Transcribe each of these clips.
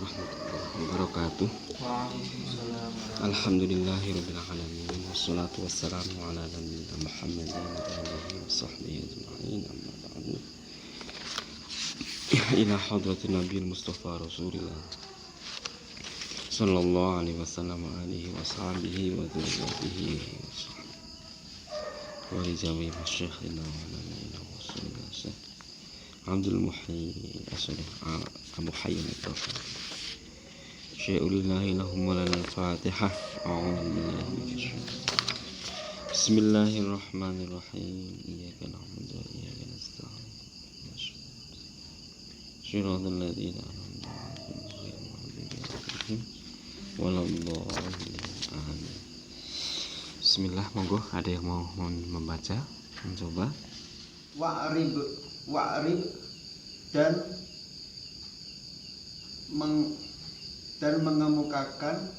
warahmatullahi wabarakatuh. Waalaikumsalam. Alhamdulillahirabbil alamin wassalatu wassalamu ala nabiyyina Muhammadin wa alihi wa sahbihi ajma'in amma ba'du. Ila hadratin nabiyil mustafa rasulillah sallallahu alaihi wasallam wa alihi wa sahbihi wa dzurriyyatihi wa rijawi masyayikhina wa nabiyyina wa sallallahu Abdul Muhyi Asy'ari Abu Hayyan Al-Tawfi Syai'ulillahi lahum wa lana al-Fatihah. A'udzu billahi minasyaitonir rajim. Bismillahirrahmanirrahim. Iyyaka na'budu wa iyyaka nasta'in. Shiratal ladzina an'amta 'alaihim ghairil maghdubi 'alaihim waladdallin. Amin. Bismillah, monggo ada yang mau membaca, mencoba. Wa'rib dan mengemukakan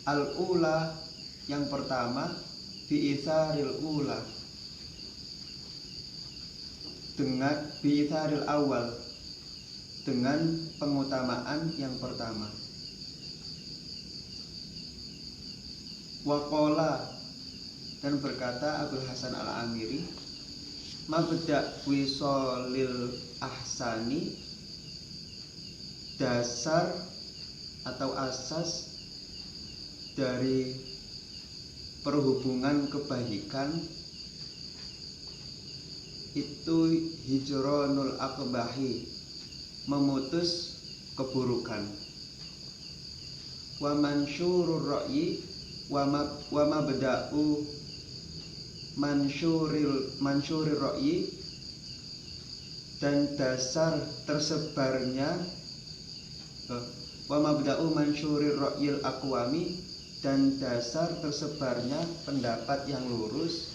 al-ula yang pertama bi'itharil ula dengan bi'itharil awal dengan pengutamaan yang pertama. Waqala dan berkata Abul Hasan Al-Amiri, mabda' wisolil ahsani, dasar atau asas dari perhubungan kebaikan itu hijronul akbahi, memutus keburukan. Wa mansyurur ra'yi wa mabda'u mansyuril ra'yi, dan dasar tersebarnya wa mabda'u mansyuril ra'yil aqwami, dan dasar tersebarnya pendapat yang lurus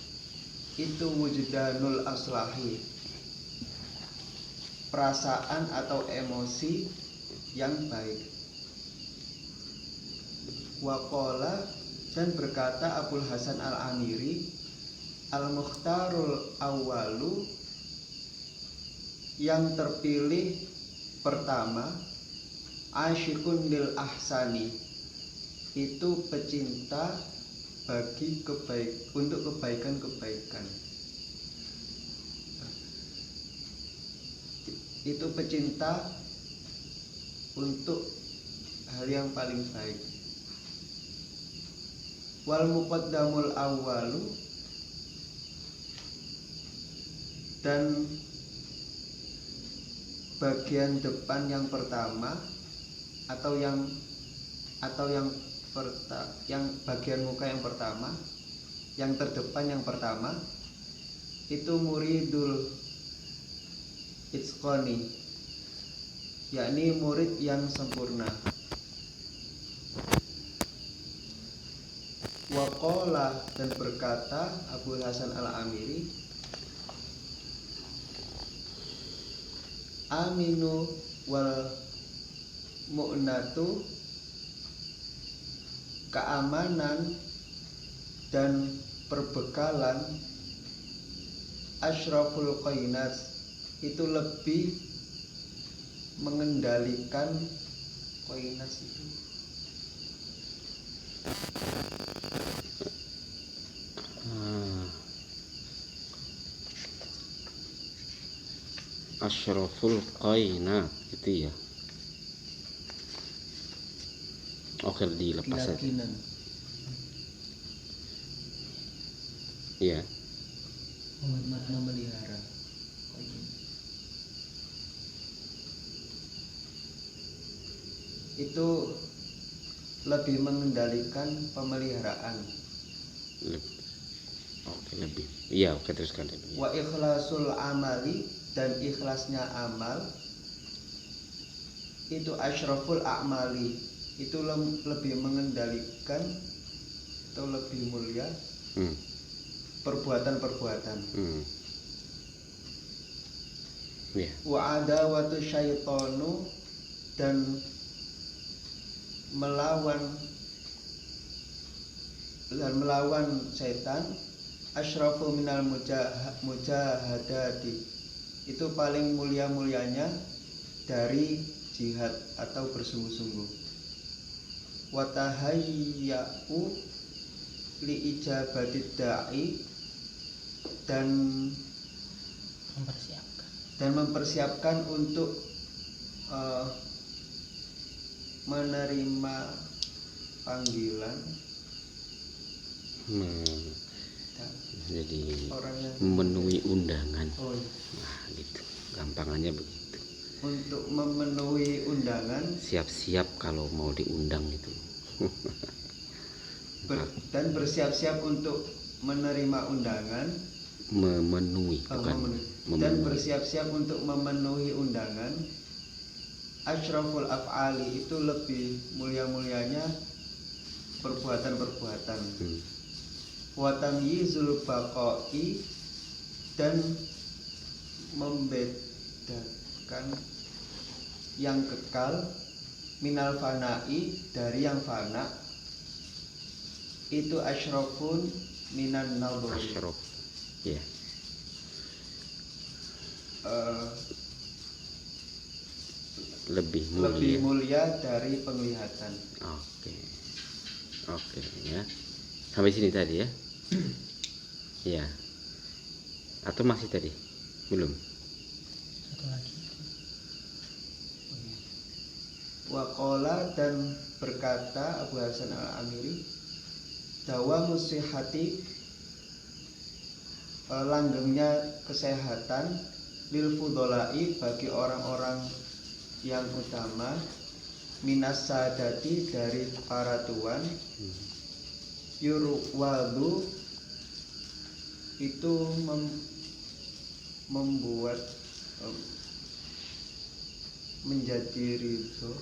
itu wujdanul aslahi, perasaan atau emosi yang baik. Waqala dan berkata Abul Hasan Al-Amiri, al-mukhtarul awwalu yang terpilih pertama, asyikun lil ahsani, itu pecinta bagi untuk kebaikan-kebaikan. Itu pecinta untuk hal yang paling baik. Wal muqaddamul awwalu, dan bagian depan yang pertama atau yang bagian muka yang pertama, yang terdepan yang pertama itu muridul itqani, yakni murid yang sempurna. Waqala dan berkata Abul Hasan Al-Amiri, aminu wal mu'natu, keamanan dan perbekalan, asyraful qainat, itu lebih mengendalikan qainat itu. Asyraful qainat gitu ya. Oke, dilepas saja. Iya. Memelihara. Itu lebih mengendalikan pemeliharaan. Oke, lebih. Iya, oke, teruskan. Wa ikhlasul amali, dan ikhlasnya amal itu asyraful a'mali, itu lebih mengendalikan atau lebih mulia perbuatan-perbuatan. Yeah. Wa adawatu syaitonu, dan melawan setan, asyrafu minal mujahadati, itu paling mulia-mulianya dari jihad atau bersungguh-sungguh. Watahayya'u li ijabatid da'i, dan mempersiapkan untuk menerima panggilan jadi orang yang memenuhi undangan. Oh, iya. Nah gitu, gampangannya begitu. Untuk memenuhi undangan, siap-siap kalau mau diundang itu. Dan bersiap-siap untuk menerima undangan, memenuhi bukan dan bersiap-siap untuk memenuhi undangan. Asyraful af'ali, itu lebih mulia-mulianya perbuatan-perbuatan. Wa tamyizul baqa'i, dan membedakan yang kekal, minal fana'i, dari yang fana, itu asyrafun minan nadhari. Asyraf, ya. Lebih mulia dari penglihatan. Oke ya. Sampai sini tadi ya. Ya. Atau masih tadi? Belum. Satu lagi. Waqala, dan berkata Abu Hasan al-Amiri, dawa musihati, langgengnya kesehatan, lil fudolai, bagi orang-orang yang utama, minas sadati, dari para tuan, yurwadu, itu membuat menjadi ridho,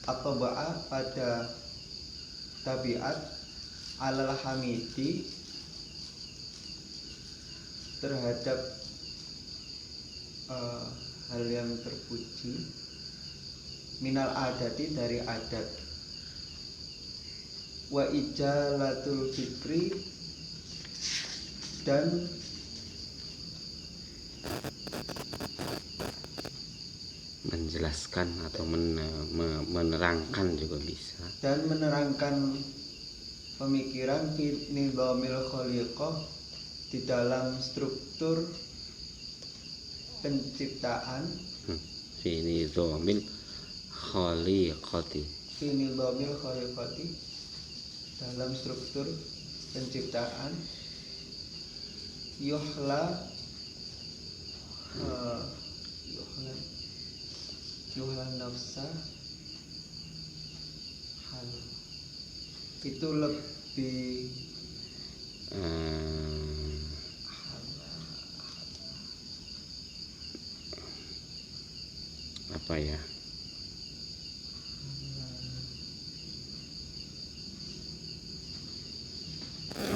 atau ba'a, pada tabiat, alal hamidi, terhadap hal yang terpuji, minal adati, dari adat, wa ijalatul fikri, dan menjelaskan atau menerangkan juga bisa, dan menerangkan pemikiran fi nizamil khaliqah, di dalam struktur penciptaan, fi nizamil khaliqati, fi nizamil khaliqati, dalam struktur penciptaan, yuhla nafsa hal, itu lebih apa ya,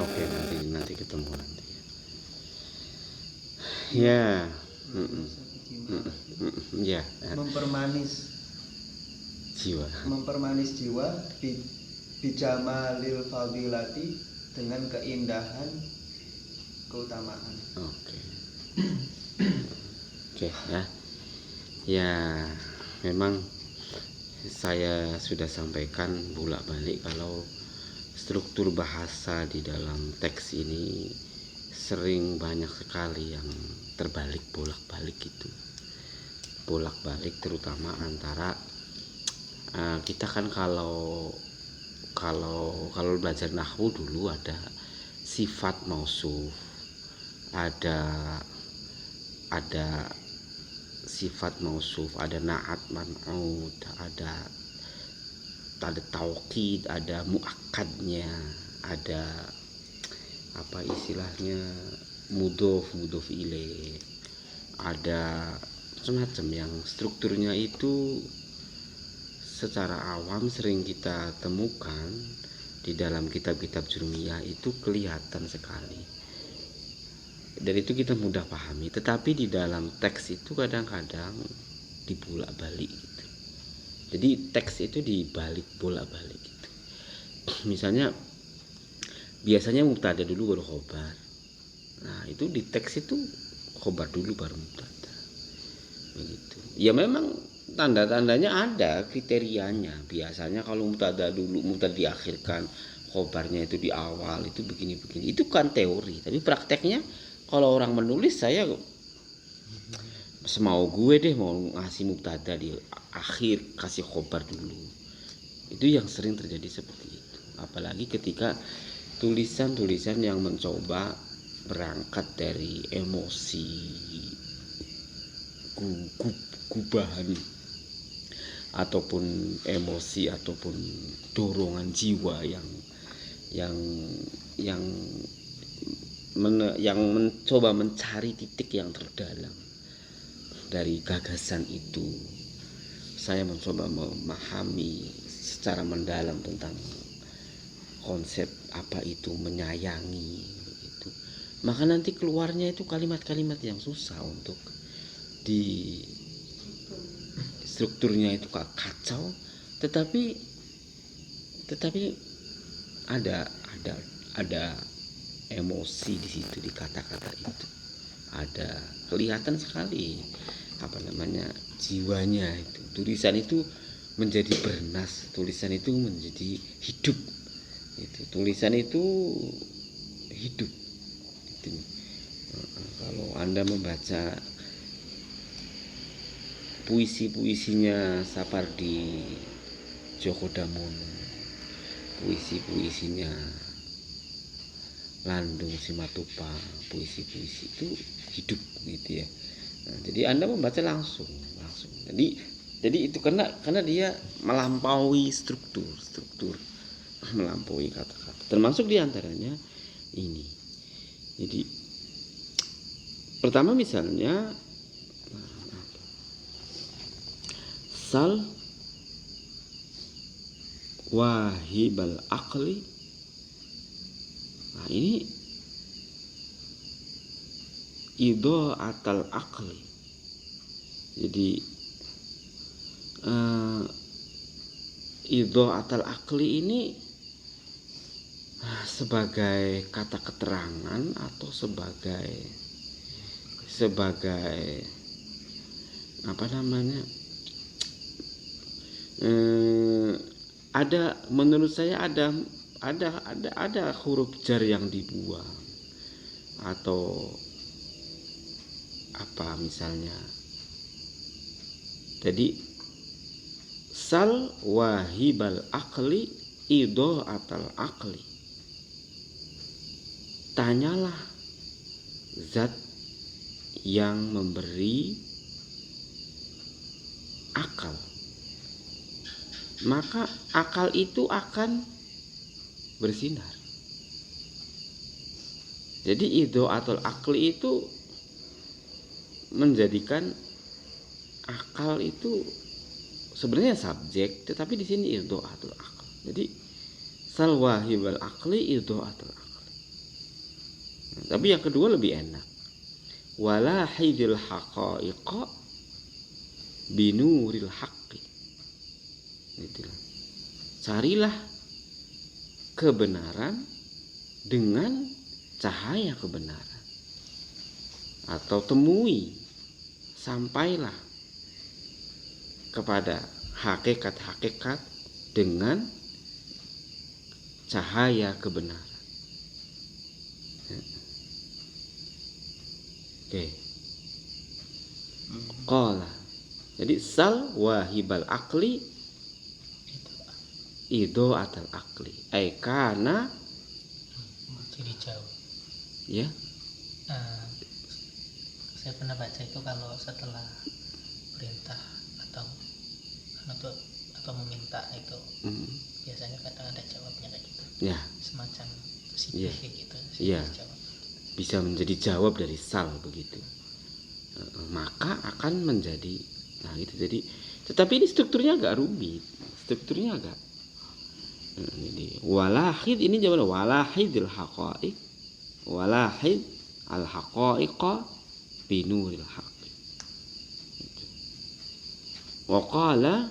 oke, nanti ketemu nanti ya. Ya, mempermanis jiwa bijamalil fadilati, dengan keindahan keutamaan. Oke ya. Ya, memang saya sudah sampaikan bolak-balik kalau struktur bahasa di dalam teks ini sering banyak sekali yang terbalik, bolak-balik gitu. Bolak-balik terutama antara kita kan kalau belajar nahwu dulu ada sifat mausuf, ada sifat mausuf, ada na'at man'ud, ada taukid, ada muakkadnya, ada apa istilahnya mudhof ilaih, ada macam-macam yang strukturnya itu secara awam sering kita temukan di dalam kitab-kitab jurmiyah, itu kelihatan sekali dan itu kita mudah pahami. Tetapi di dalam teks itu kadang-kadang dibolak-balik gitu. Jadi teks itu dibalik bolak-balik gitu. Misalnya biasanya mubtada dulu baru khobar. Nah itu di teks itu khobar dulu baru mubtada. begitu. Ya memang tanda-tandanya ada, kriterianya. Biasanya kalau mubtada dulu, mubtada diakhirkan, khobarnya itu di awal, itu begini-begini. Itu kan teori, tapi prakteknya kalau orang menulis, saya semau gue deh mau ngasih mubtada di akhir, kasih khobar dulu. Itu yang sering terjadi seperti itu. Apalagi ketika tulisan-tulisan yang mencoba berangkat dari emosi, gubahan, ataupun emosi, ataupun dorongan jiwa yang mencoba mencari titik yang terdalam dari gagasan itu. Saya mencoba memahami secara mendalam tentang konsep apa itu menyayangi begitu. Maka nanti keluarnya itu kalimat-kalimat yang susah untuk di strukturnya itu kacau, tetapi ada emosi di situ, di kata-kata itu. Ada kelihatan sekali jiwanya itu. Tulisan itu menjadi bernas, tulisan itu menjadi hidup. Tulisan itu hidup. Kalau Anda membaca puisi-puisinya Sapardi Djoko Damono, puisi-puisinya Landung Simatupang, puisi-puisi itu hidup gitu ya. Nah, jadi Anda membaca langsung. Jadi itu karena dia melampaui struktur, melampaui kata-kata. Termasuk diantaranya ini. Jadi pertama misalnya sal wahibal aqli. Nah, ini idha'atal aqli. Jadi idha'atal aqli ini sebagai kata keterangan atau sebagai apa namanya, ada, menurut saya ada huruf jar yang dibuang atau apa misalnya. Jadi sal wahibal aqli idha'atal aqli. Tanyalah zat yang memberi akal, maka akal itu akan bersinar. Jadi idha'atul aqli itu menjadikan akal itu sebenarnya subjek, tetapi di sini idha'atul aqli. Jadi sal wahibal aqli idha'atul aqli. Tapi yang kedua lebih enak. Wala hidil haqa'iqa binuril haqqi. Itulah. Carilah kebenaran dengan cahaya kebenaran. Atau temui, sampailah kepada hakikat-hakikat dengan cahaya kebenaran. Oke. Qala. Jadi sal wahibal aqli idha'atal aqli. Kana Jadi jauh. Ya. Saya pernah baca itu kalau setelah perintah atau meminta itu biasanya kadang ada jawabnya kayak gitu. Ya. Semacam sipih gitu. Iya. Jawab. Bisa menjadi jawab dari sal begitu. Maka akan menjadi gitu. Jadi tetapi ini strukturnya agak rumit. Jadi walahid ini jawaban walahidil haqa'iq, walahid al haqa'iqa binuril haqqi. Wa qala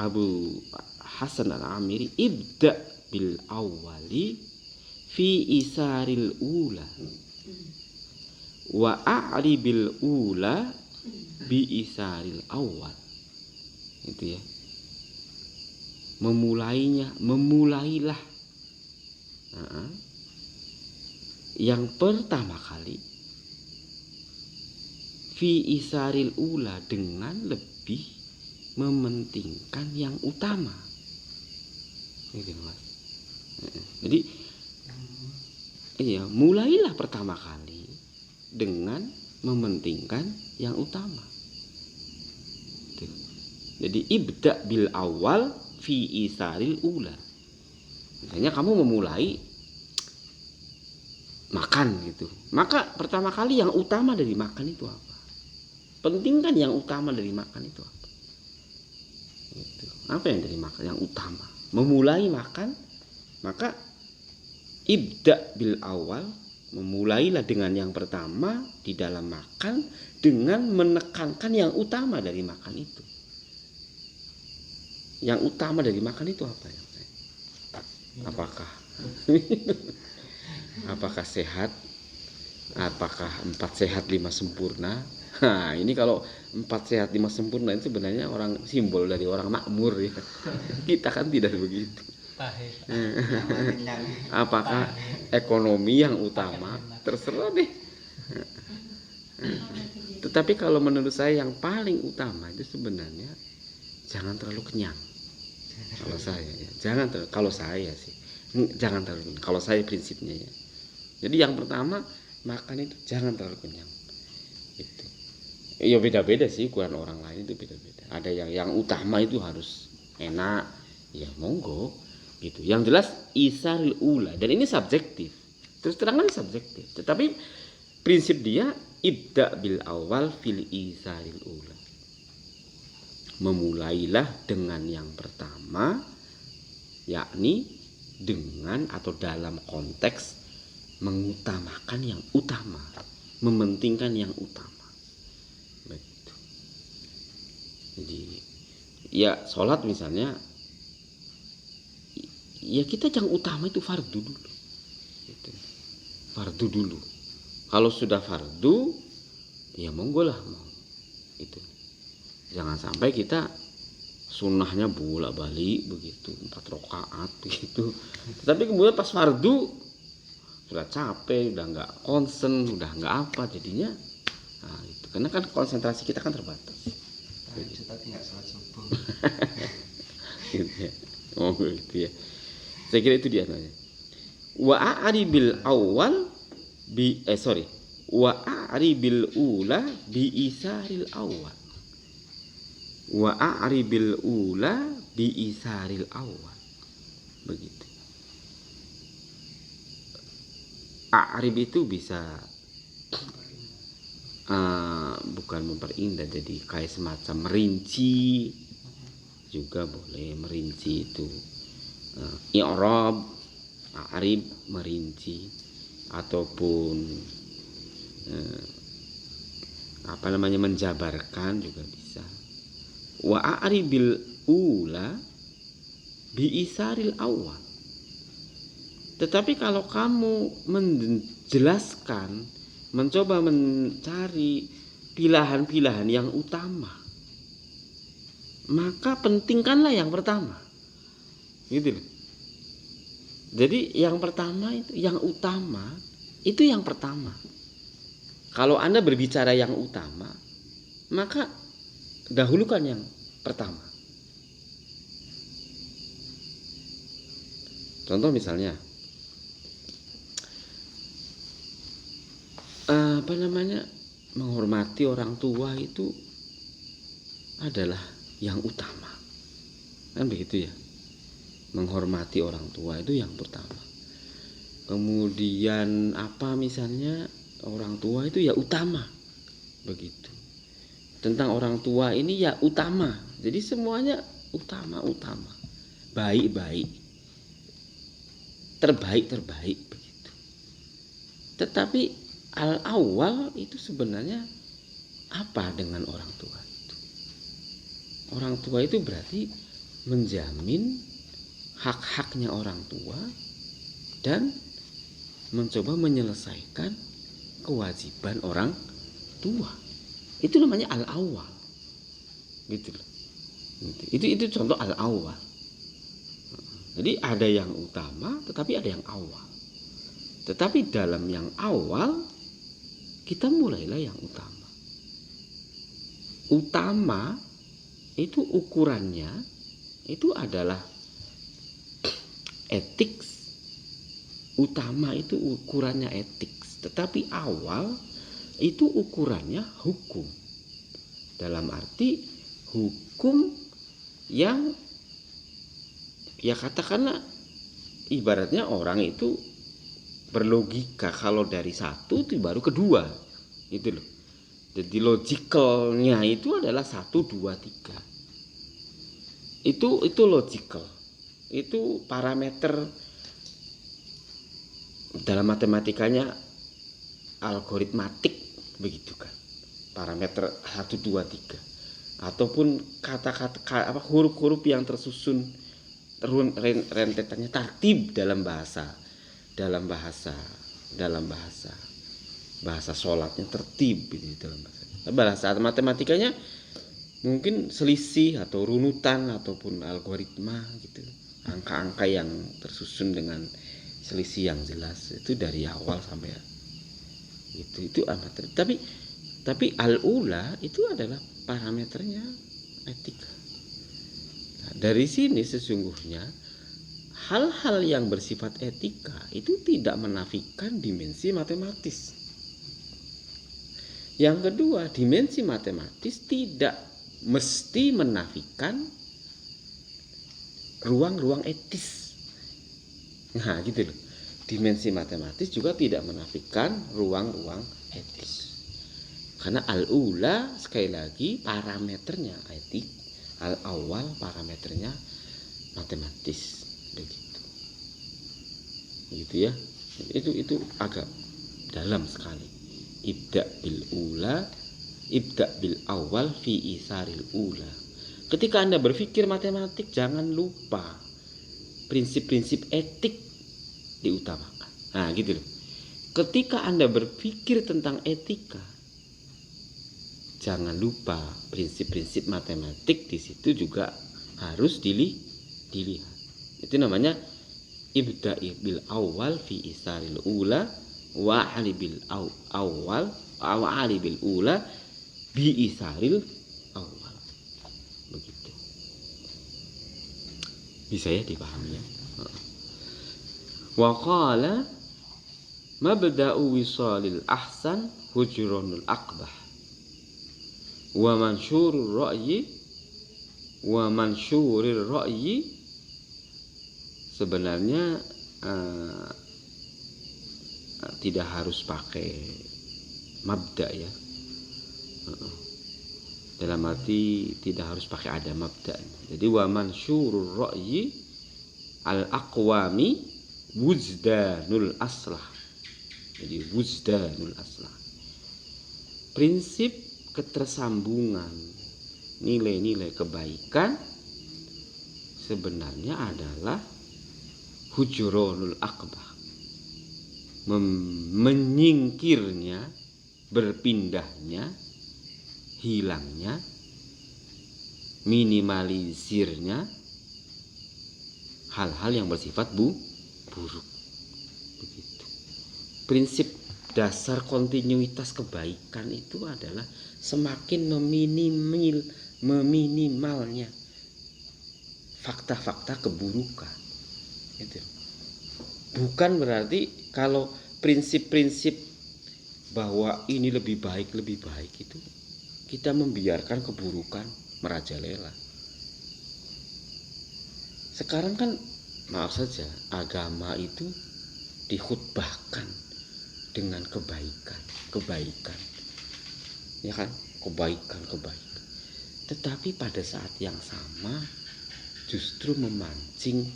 Abu Hasan al-Amiri ibda bil awwali fi isaril ula wa a'ribil ula biisaril awal. Itu ya. Memulailah. Yang pertama kali fi isaril ula, dengan lebih mementingkan yang utama. Gitu, Mas. Jadi iya, mulailah pertama kali dengan mementingkan yang utama. Tuh. Jadi ibda bil awal fi isaril ula. Misalnya kamu memulai makan gitu, maka pertama kali yang utama dari makan itu apa? Pentingkan yang utama dari makan itu apa? Gitu. Apa yang dari makan yang utama? Memulai makan, maka ibda bil awal, memulailah dengan yang pertama di dalam makan dengan menekankan yang utama dari makan itu. Yang utama dari makan itu apa ya? Apakah sehat? Apakah 4 sehat 5 sempurna? Nah, ini kalau 4 sehat 5 sempurna itu sebenarnya orang simbol dari orang makmur ya. Kita kan tidak begitu. Pahit. Apakah ekonomi yang utama? Terserah deh. Tetapi kalau menurut saya yang paling utama itu sebenarnya jangan terlalu kenyang. Kalau saya ya, kalau saya sih jangan terlalu kenyang. Kalau saya prinsipnya ya. Jadi yang pertama makan itu jangan terlalu kenyang. Itu. Ya beda-beda sih, ukuran orang lain itu beda-beda. Ada yang utama itu harus enak, ya monggo gitu. Yang jelas isaril ula, dan ini subjektif. Terus terangan subjektif. Tetapi prinsip dia ibda bil awal fil isaril ula. Memulailah dengan yang pertama, yakni dengan atau dalam konteks mengutamakan yang utama, mementingkan yang utama. Begitu. Jadi ya sholat misalnya, ya kita yang utama itu fardu dulu. Gitu. Fardu dulu. Kalau sudah fardu, ya monggo lah mau. Itu. Jangan sampai kita sunnahnya bolak-balik begitu, 4 rakaat begitu. Tapi kemudian pas fardu sudah capek, udah nggak konsen, udah nggak apa jadinya. Nah, itu karena kan konsentrasi kita kan terbatas. Tapi nggak sholat subuh. Gitu ya. Oh gitu ya. Saya kira itu dia namanya. Wa a'ribil awal wa a'ribil ula bi isaril awal. Wa a'ribil ula bi isaril awal. Begitu. A'rib itu bisa bukan memperindah, jadi kayak semacam merinci juga boleh. Merinci itu i'rab, a'rib merinci, ataupun menjabarkan juga bisa. Wa a'ribil ula bi isaril awal. Tetapi kalau kamu menjelaskan, mencoba mencari pilihan-pilihan yang utama, maka pentingkanlah yang pertama. Gitu loh. Jadi yang pertama itu, yang utama itu yang pertama. Kalau Anda berbicara yang utama, maka dahulukan yang pertama. Contoh misalnya, menghormati orang tua itu adalah yang utama, kan begitu ya. Menghormati orang tua itu yang pertama. Kemudian misalnya orang tua itu ya utama, begitu. Tentang orang tua ini ya utama. Jadi semuanya utama, baik, terbaik begitu. Tetapi al-awal itu sebenarnya apa dengan orang tua itu? Orang tua itu berarti menjamin hak-haknya orang tua dan mencoba menyelesaikan kewajiban orang tua. Itu namanya al-awwal. Gitu loh. Itu contoh al-awwal. Jadi ada yang utama tetapi ada yang awal. Tetapi dalam yang awal kita mulailah yang utama. Utama itu ukurannya itu adalah etik. Utama itu ukurannya etik, tetapi awal itu ukurannya hukum. Dalam arti hukum yang ya katakanlah ibaratnya orang itu berlogika kalau dari satu itu baru kedua, itu loh. Jadi logicalnya itu adalah 1, 2, 3. Itu logical. Itu parameter dalam matematikanya algoritmatik begitu kan. Parameter 1, 2, 3. Ataupun kata-kata huruf-huruf yang tersusun rentetannya tertib dalam bahasa sholatnya tertib ini dalam bahasa matematikanya mungkin selisih atau runutan ataupun algoritma gitu, angka-angka yang tersusun dengan selisih yang jelas itu dari awal sampai itu amat. Tapi al-ula itu adalah parameternya etika. Nah, dari sini sesungguhnya hal-hal yang bersifat etika itu tidak menafikan dimensi matematis. Yang kedua, dimensi matematis tidak mesti menafikan ruang-ruang etis. Nah, gitu loh. Dimensi matematis juga tidak menafikan ruang-ruang etis. Karena al-ula sekali lagi parameternya etik, al-awal parameternya matematis. Begitu. Gitu ya. Itu agak dalam sekali. Ibda bil awal fi isaril ula. Ketika Anda berpikir matematik, jangan lupa prinsip-prinsip etik diutamakan. Nah, gitu loh. Ketika Anda berpikir tentang etika, jangan lupa prinsip-prinsip matematik di situ juga harus dilihat. Itu namanya ibda'i bil awal fi isaril ula wa ali bil awal wa ali bil ula bi isaril awal. Begitu. Bisa ya dipahami ya. Wa qala mabda'u wisalil ahsan hujranul aqbah wa mansyurur ra'yi sebenarnya tidak harus pakai mabda ya. Dalam arti tidak harus pakai ada mabda. Jadi wa mansyurur ra'yi al-aqwami wujdanul aslah. Jadi wujdanul aslah. Prinsip ketersambungan nilai-nilai kebaikan sebenarnya adalah hujronul aqbah, menyingkirnya, berpindahnya, hilangnya, minimalisirnya hal-hal yang bersifat buruk. Begitu. Prinsip dasar kontinuitas kebaikan itu adalah semakin meminimalnya fakta-fakta keburukan. Itu. Bukan berarti kalau prinsip-prinsip bahwa ini lebih baik itu kita membiarkan keburukan merajalela. Sekarang kan maaf saja agama itu dikhutbahkan dengan kebaikan. Ya kan? Kebaikan. Tetapi pada saat yang sama justru memancing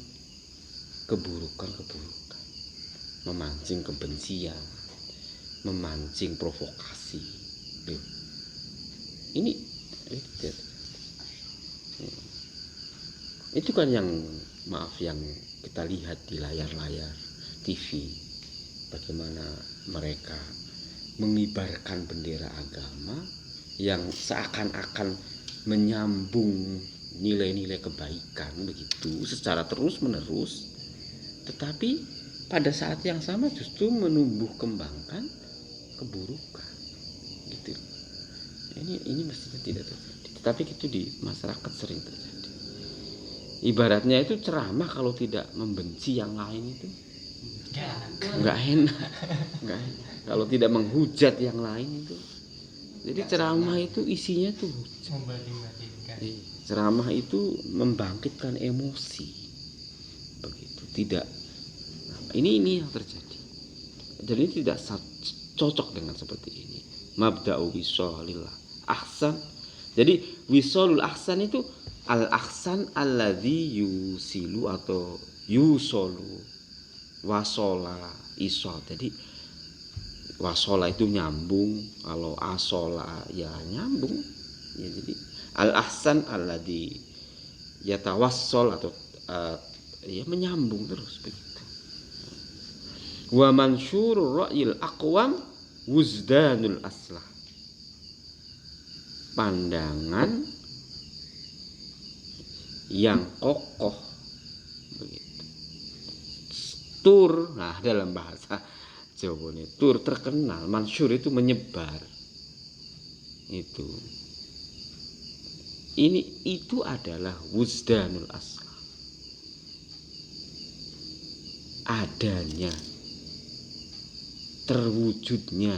keburukan, memancing kebencian, memancing provokasi. Itu kan yang yang kita lihat di layar-layar TV, bagaimana mereka mengibarkan bendera agama yang seakan-akan menyambung nilai-nilai kebaikan begitu secara terus-menerus, tetapi pada saat yang sama justru menumbuh kembangkan keburukan gitu. Ini mestinya tidak terjadi, tetapi itu di masyarakat sering terjadi. Ibaratnya itu ceramah kalau tidak membenci yang lain itu nggak enak. Kalau tidak menghujat yang lain itu, jadi ceramah itu isinya tuh membanding-bandingkan. ceramah itu membangkitkan emosi begitu. Tidak, ini yang terjadi. Jadi tidak cocok dengan seperti ini. Mabda'u wisolil ahsan. Jadi wisolul ahsan itu al ahsan alladzi yusilu atau yusolu wasola isol. Jadi wasola itu nyambung, kalau asola ya nyambung ya. Jadi al ahsan alladzi yatawassal atau ya menyambung terus begitu. Wa mansyurur ra'yil aqwam wuzdanul aslah. Pandangan yang kokoh begitu. Tur, nah dalam bahasa Jawa ini tur terkenal, mansyur itu menyebar. Itu adalah wuzdanul aslah. Adanya, terwujudnya,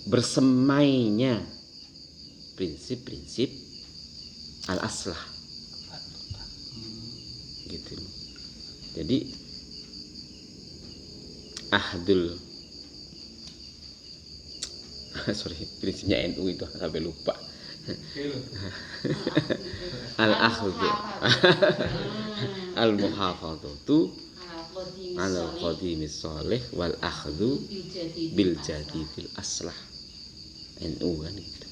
bersemainya prinsip-prinsip al-aslah gitu. Jadi prinsipnya NU itu sampai lupa. Al-akhdhu al-muhafadzatu alal qadimis shalih wal akhdhu bil jadidil aslah. NU kan gitu.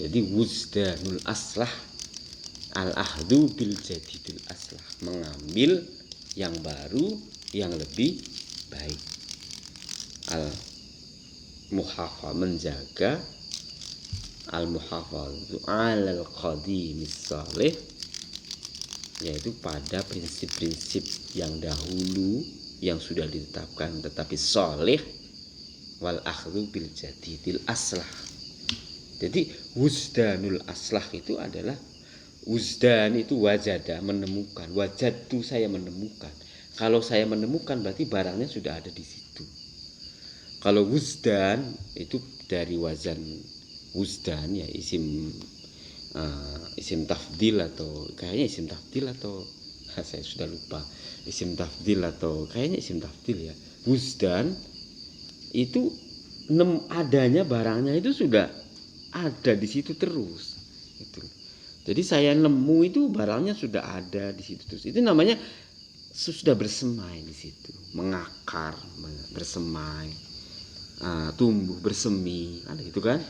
Jadi wuzdanul aslah, al-akhdhu bil jadidil aslah, mengambil yang baru, yang lebih baik. Al-muhafadzah, menjaga, al-muhafadzatu alal qadimis shalih, yaitu pada prinsip-prinsip yang dahulu yang sudah ditetapkan tetapi shalih, wal akhdhu bil jadidil aslah. Jadi wuzdanul aslah itu adalah, wuzdan itu wajada, menemukan. Wajadtu, saya menemukan. Kalau saya menemukan berarti barangnya sudah ada di situ. Kalau wuzdan itu dari wazan wuzdan ya, isim tafdil atau kayaknya isim tafdil atau saya sudah lupa, isim tafdil atau kayaknya isim tafdil ya. Wuzdan itu adanya barangnya itu sudah ada di situ terus itu. Jadi saya nemu itu barangnya sudah ada di situ terus. Itu namanya sudah bersemai di situ, mengakar, bersemai, tumbuh, bersemi, kan gitu kan.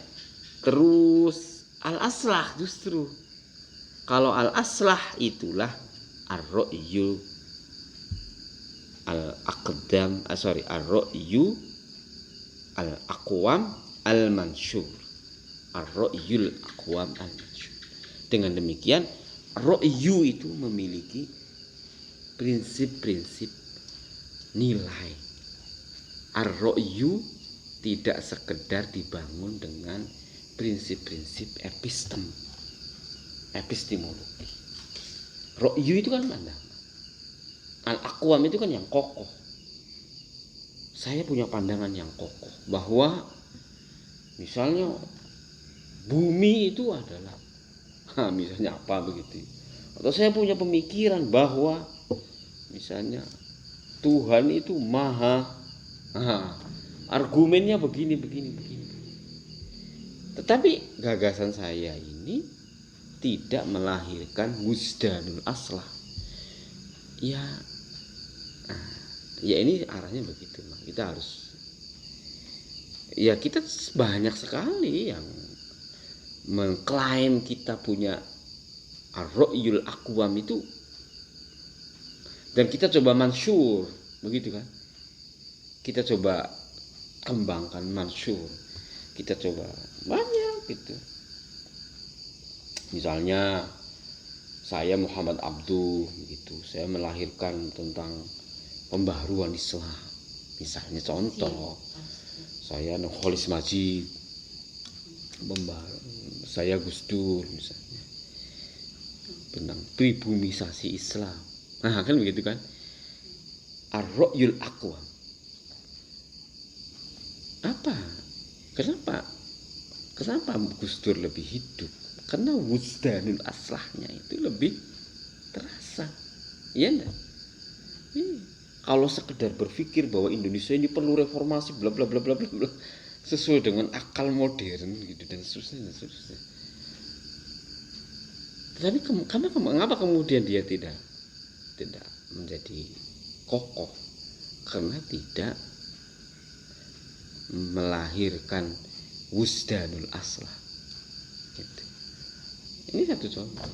Terus al-aslah justru, kalau al-aslah itulah ar-ra'yu al-aqdam, ar-ra'yu al-aqwam al-mansyur, ar-ra'yul aqwam al-mansyur. Dengan demikian ra'yu itu memiliki prinsip-prinsip nilai. Ar-ra'yu tidak sekedar dibangun dengan prinsip-prinsip epistemologi. Ra'yu itu kan pandangan. Al-aqwam itu kan yang kokoh. Saya punya pandangan yang kokoh bahwa misalnya bumi itu adalah misalnya apa begitu. Atau saya punya pemikiran bahwa misalnya Tuhan itu maha, argumennya begini. Tetapi gagasan saya ini tidak melahirkan wuzdanul aslah. Ya ini arahnya begitu. Kita harus, ya kita banyak sekali yang mengklaim kita punya ar-ra'yul aqwam itu, dan kita coba mansyur begitu kan, kita coba kembangkan mansyur. kita coba banyak gitu. Misalnya saya Muhammad Abduh gitu, saya melahirkan tentang pembaharuan Islam. Misalnya contoh, saya Nurholis Majid, saya Gus Dur misalnya, tentang pribumisasi Islam. Nah kan begitu kan, ar-ra'yul aqwam. Kenapa Gus Dur lebih hidup? Karena wujdanul aslahnya itu lebih terasa. Iya enggak? Kalau sekedar berpikir bahwa Indonesia ini perlu reformasi bla bla bla bla bla sesuai dengan akal modern gitu dan seterusnya. Tapi mengapa kemudian dia tidak menjadi kokoh? Karena tidak melahirkan wujdanul aslah. Gitu. Ini satu contoh.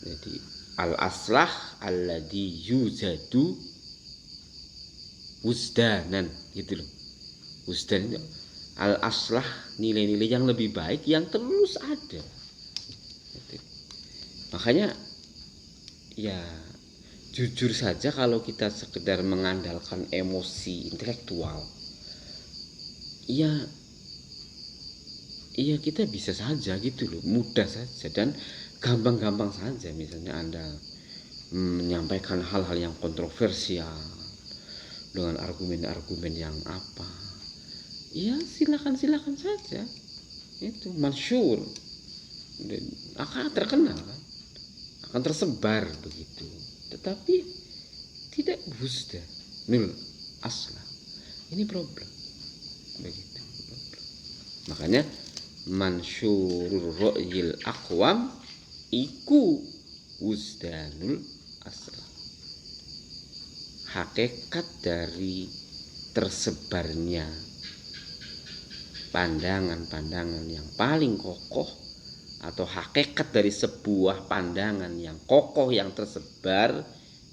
Jadi al-aslah alladhi yuzadu wujdanan gitu loh. Wujdan itu al-aslah, nilai-nilai yang lebih baik yang terus ada. Gitu. Makanya ya jujur saja kalau kita sekedar mengandalkan emosi intelektual, ya kita bisa saja gitu loh, mudah saja dan gampang-gampang saja. Misalnya Anda menyampaikan hal-hal yang kontroversial dengan argumen-argumen yang apa, ya silakan saja, itu masyhur, akan terkenal kan, akan tersebar begitu. Tetapi tidak wujdanul aslah, ini problem begitu. Makanya mansyurur ra'yil aqwam iku wujdanul aslah. Hakikat dari tersebarnya pandangan-pandangan yang paling kokoh, atau hakikat dari sebuah pandangan yang kokoh yang tersebar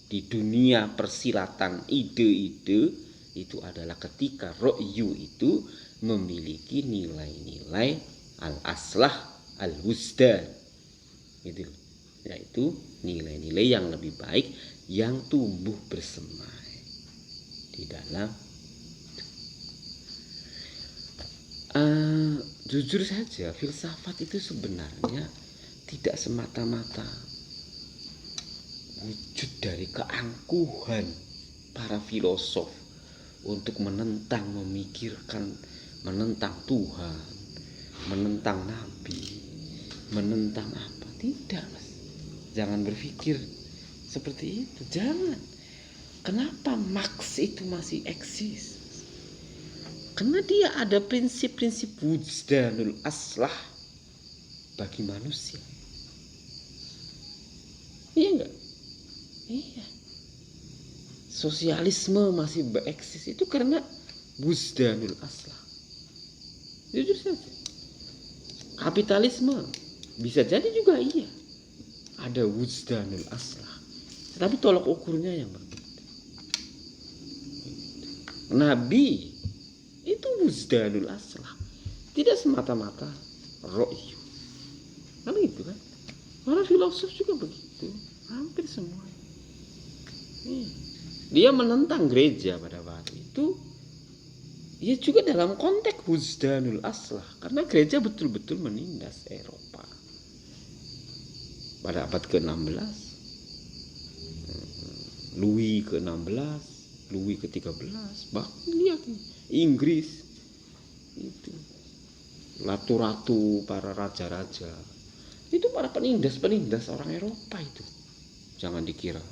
di dunia persilatan ide-ide itu adalah ketika ra'yu itu memiliki nilai-nilai al-aslah al-wujdan gitu, yaitu nilai-nilai yang lebih baik yang tumbuh bersemai di dalam. Jujur saja, filsafat itu sebenarnya tidak semata-mata wujud dari keangkuhan para filosof untuk menentang, memikirkan, menentang Tuhan, menentang Nabi, menentang apa. Tidak, Mas. Jangan berpikir seperti itu. Jangan. Kenapa Marx itu masih eksis? Karena dia ada prinsip-prinsip wujdanul aslah bagi manusia. Iya enggak? Iya. Sosialisme masih bereksis itu karena wujdanul aslah. Jujur saja. Kapitalisme bisa jadi juga iya, ada wujdanul aslah. Tapi tolak ukurnya yang berbeda. Nabi itu wujdanul aslah, tidak semata-mata ra'yu. Kan gitu kan? Para filosof juga begitu, hampir semua. Dia menentang gereja pada waktu itu, ya juga dalam konteks wujdanul aslah, karena gereja betul-betul menindas Eropa pada abad ke-16, Louis ke-16, Louis ke-13, bahkan lihat Inggris itu, ratu-ratu, para raja-raja itu para penindas orang Eropa itu. Jangan dikira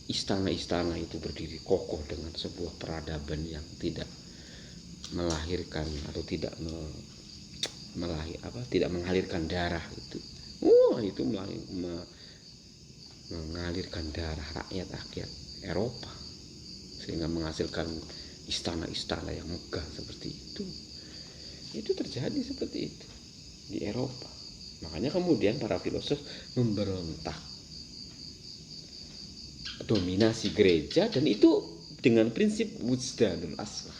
istana-istana itu berdiri kokoh dengan sebuah peradaban yang tidak melahirkan atau tidak mengalirkan darah itu. Itu mengalirkan darah rakyat Eropa sehingga menghasilkan istana-istana yang megah seperti itu. Itu terjadi seperti itu di Eropa. Makanya kemudian para filosof memberontak dominasi gereja, dan itu dengan prinsip wujdanul aslah.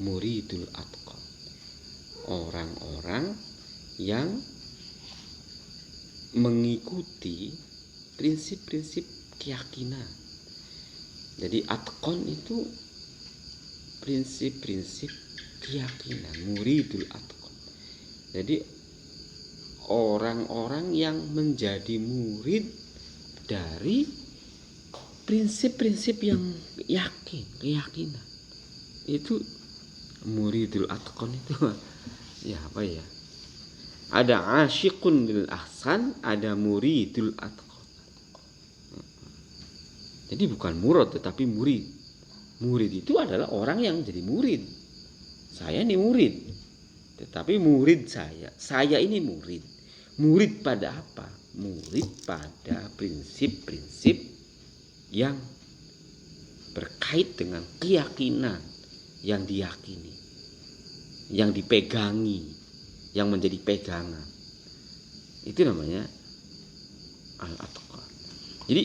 muridul atqan, orang-orang yang mengikuti prinsip-prinsip keyakinan. Jadi atqan itu prinsip-prinsip keyakinan, muridul atqan. Jadi orang-orang yang menjadi murid dari prinsip-prinsip yang keyakinan. Itu muridul atqan itu ya apa ya? Ada asyiqun lil ahsan, ada muridul atqan. Jadi bukan murad tetapi murid. Murid itu adalah orang yang jadi murid. Saya ini murid. Tetapi murid saya ini murid. Murid pada apa? Murid pada prinsip-prinsip yang berkait dengan keyakinan yang diyakini, yang dipegangi, yang menjadi pegangan. Itu namanya al-atqan. Jadi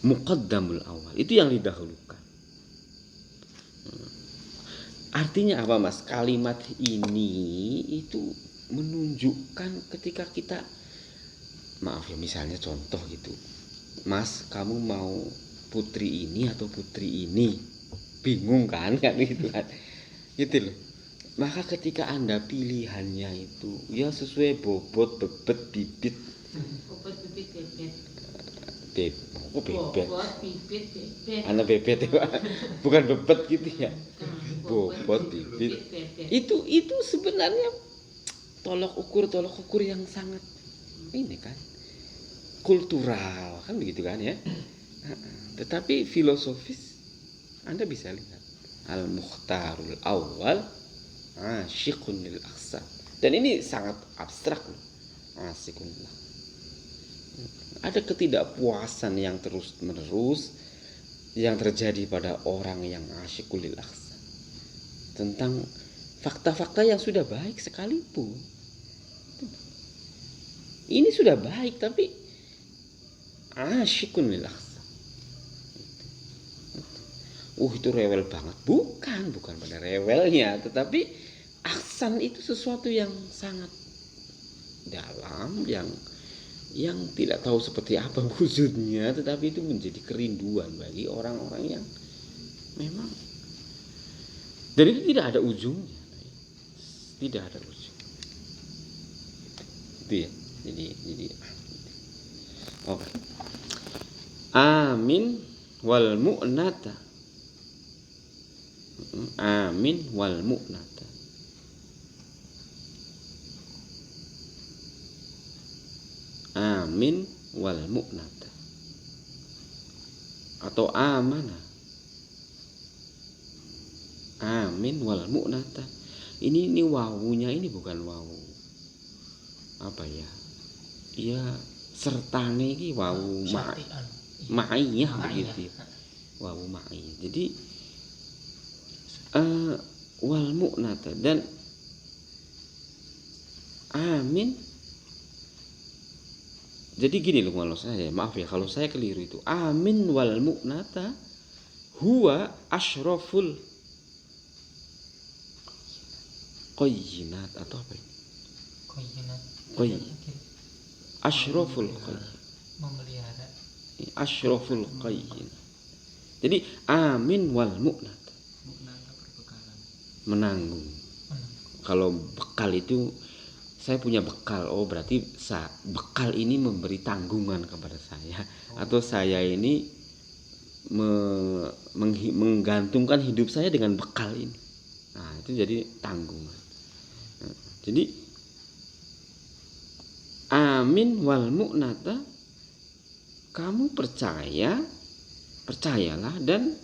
muqaddamul awal itu yang didahulukan. Artinya apa, Mas? Kalimat ini itu menunjukkan ketika kita, maaf ya, misalnya contoh gitu, Mas, kamu mau putri ini atau putri ini, bingung kan gitu kan, gitu loh. Maka ketika Anda pilihannya itu ya sesuai bobot, bebet, bibit. Bobot, bibit, bebet. Bebet. Bobot, bibit, bebet. Anak bebet itu bukan bebet gitu ya. Bobot, bibit. bebet. Itu sebenarnya tolok ukur yang sangat ini kan kultural kan begitu kan ya. Tetapi filosofis Anda bisa lihat al-mukhtarul awal asyiqun lil ahsan. Dan ini sangat abstrak loh. Asyiqun lil ahsan. Ada ketidakpuasan yang terus-menerus yang terjadi pada orang yang asyiqul lil ahsan tentang fakta-fakta yang sudah baik sekalipun. Ini sudah baik tapi asyiqun lil ahsan. Itu rewel banget. Bukan pada rewelnya, tetapi ahsan itu sesuatu yang sangat dalam, yang tidak tahu seperti apa wujudnya, tetapi itu menjadi kerinduan bagi orang-orang yang memang, dan itu tidak ada ujungnya, tidak ada ujung. Itu ya. Jadi oke. Amin wal mu'nata. Amin wal mu'nata. Amin wal mu'nata atau amana. Amin wal mu'nata. Ini wawunya ini bukan wawu apa ya? Iya, sertane iki wawu ma'iyah begitu. Wawu ma'iyah. Jadi wal mu'nata dan amin. Jadi gini loh, kalau saya, maaf ya kalau saya keliru itu. Amin wal mu'nata huwa asyraful qayyinat atau apa ini? Qayyinat. Asyraful qayyinat. Memelihara. Asyraful qayyinat. Jadi amin wal mu'nata. Menanggung. Kalau bekal itu saya punya bekal, berarti bekal ini memberi tanggungan kepada saya, atau saya ini menggantungkan hidup saya dengan bekal ini. Nah, itu jadi tanggungan. Nah, jadi amin wal mu'nata, kamu percayalah dan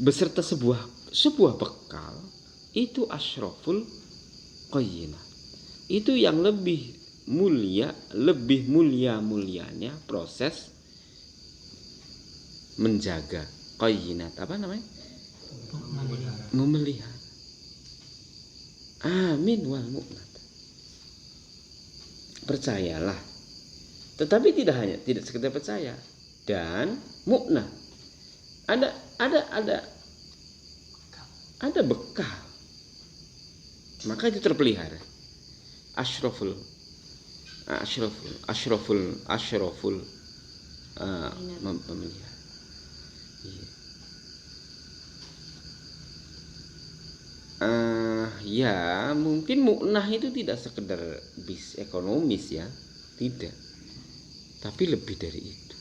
beserta sebuah bekal itu asyraful qayyinah. Itu yang lebih mulianya proses menjaga qayyinat, apa namanya? Memelihara. Amin wal mu'nat. Percayalah. Tetapi tidak sekedar percaya dan mu'nat. Ada ada bekal, maka itu terpelihara. Asyraful memelihara. Iya. Ya mungkin mu'nah itu tidak sekedar bis ekonomis ya, tidak, tapi lebih dari itu.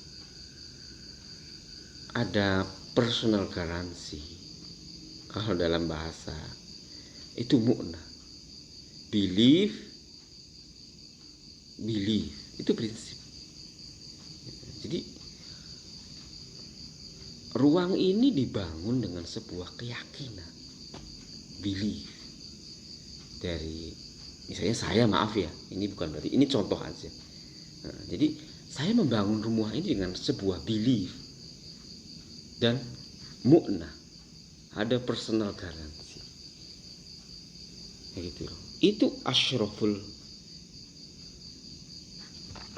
Ada personal garansi. Kalau dalam bahasa itu mu'nah, believe itu prinsip. Jadi ruang ini dibangun dengan sebuah keyakinan, belief. Dari misalnya saya, maaf ya, ini bukan berarti, ini contoh aja. Nah, jadi saya membangun rumah ini dengan sebuah belief dan mu'nah, ada personal garansi. Kayak gitu loh. Itu asyraful.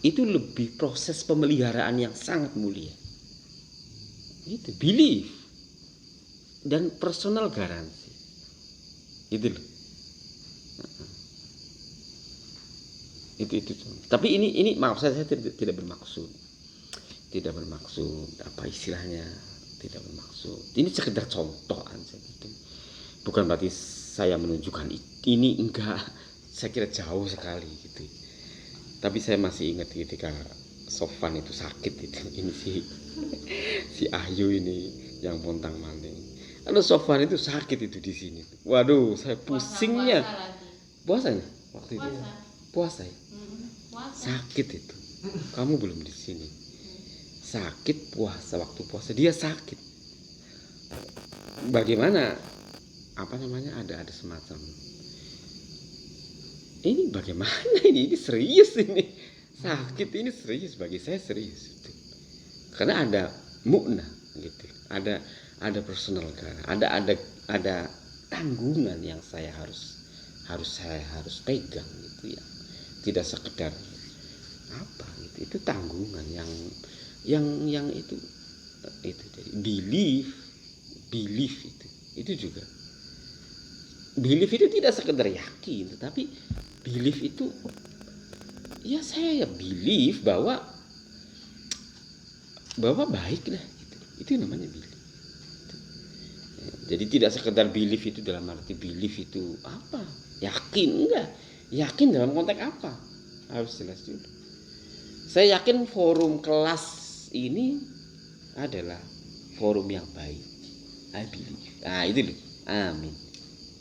Itu lebih proses pemeliharaan yang sangat mulia. Itu belief dan personal garansi. Itu loh. Itu. Tapi ini maaf saya tidak bermaksud apa istilahnya, tidak bermaksud. Ini sekedar contoh aja gitu. Bukan berarti saya menunjukkan ini, enggak. Saya kira jauh sekali gitu. Tapi saya masih ingat ketika Sofan itu sakit itu. Ini si Ahyu ini yang pontang-manting. Kalau Sofan itu sakit itu di sini. Waduh, saya pusingnya. Puasanya waktu itu. Puasa ya? Sakit itu. Kamu belum di sini. Sakit puasa, waktu puasa dia sakit. Bagaimana? Apa namanya? Ada semacam. Ini bagaimana ini serius ini. Sakit ini serius, bagi saya serius itu. Karena ada mu'nah gitu. Ada personal cara, ada tanggungan yang saya harus pegang gitu ya. Tidak sekedar apa gitu. Itu tanggungan yang itu jadi belief itu juga. Belief itu tidak sekedar yakin, tetapi belief itu ya saya belief bahwa baik lah gitu. Itu namanya belief. Jadi tidak sekedar belief itu dalam arti belief itu apa? Yakin enggak? Yakin dalam konteks apa? Harus jelas dulu. Saya yakin forum kelas ini adalah forum yang baik. I believe. Itu loh. Amin.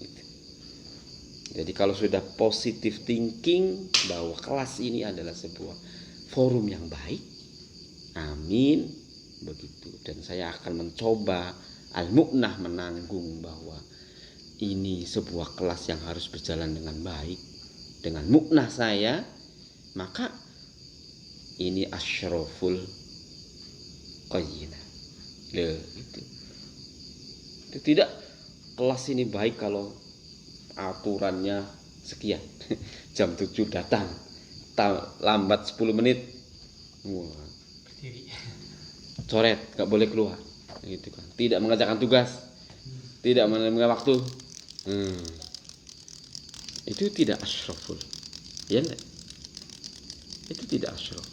Gitu. Jadi kalau sudah positive thinking bahwa kelas ini adalah sebuah forum yang baik, amin, begitu. Dan saya akan mencoba al-mu'nah, menanggung bahwa ini sebuah kelas yang harus berjalan dengan baik. Dengan mu'nah saya, maka ini asyraful qayyinah. Itu tidak kelas ini baik kalau aturannya sekian. Jam 7 datang, lambat 10 menit. Wah. Coret, gak boleh keluar. Gitu kan. Tidak mengerjakan tugas, tidak menerima waktu. Itu tidak asyraful. Ya enggak? Itu tidak asyraf.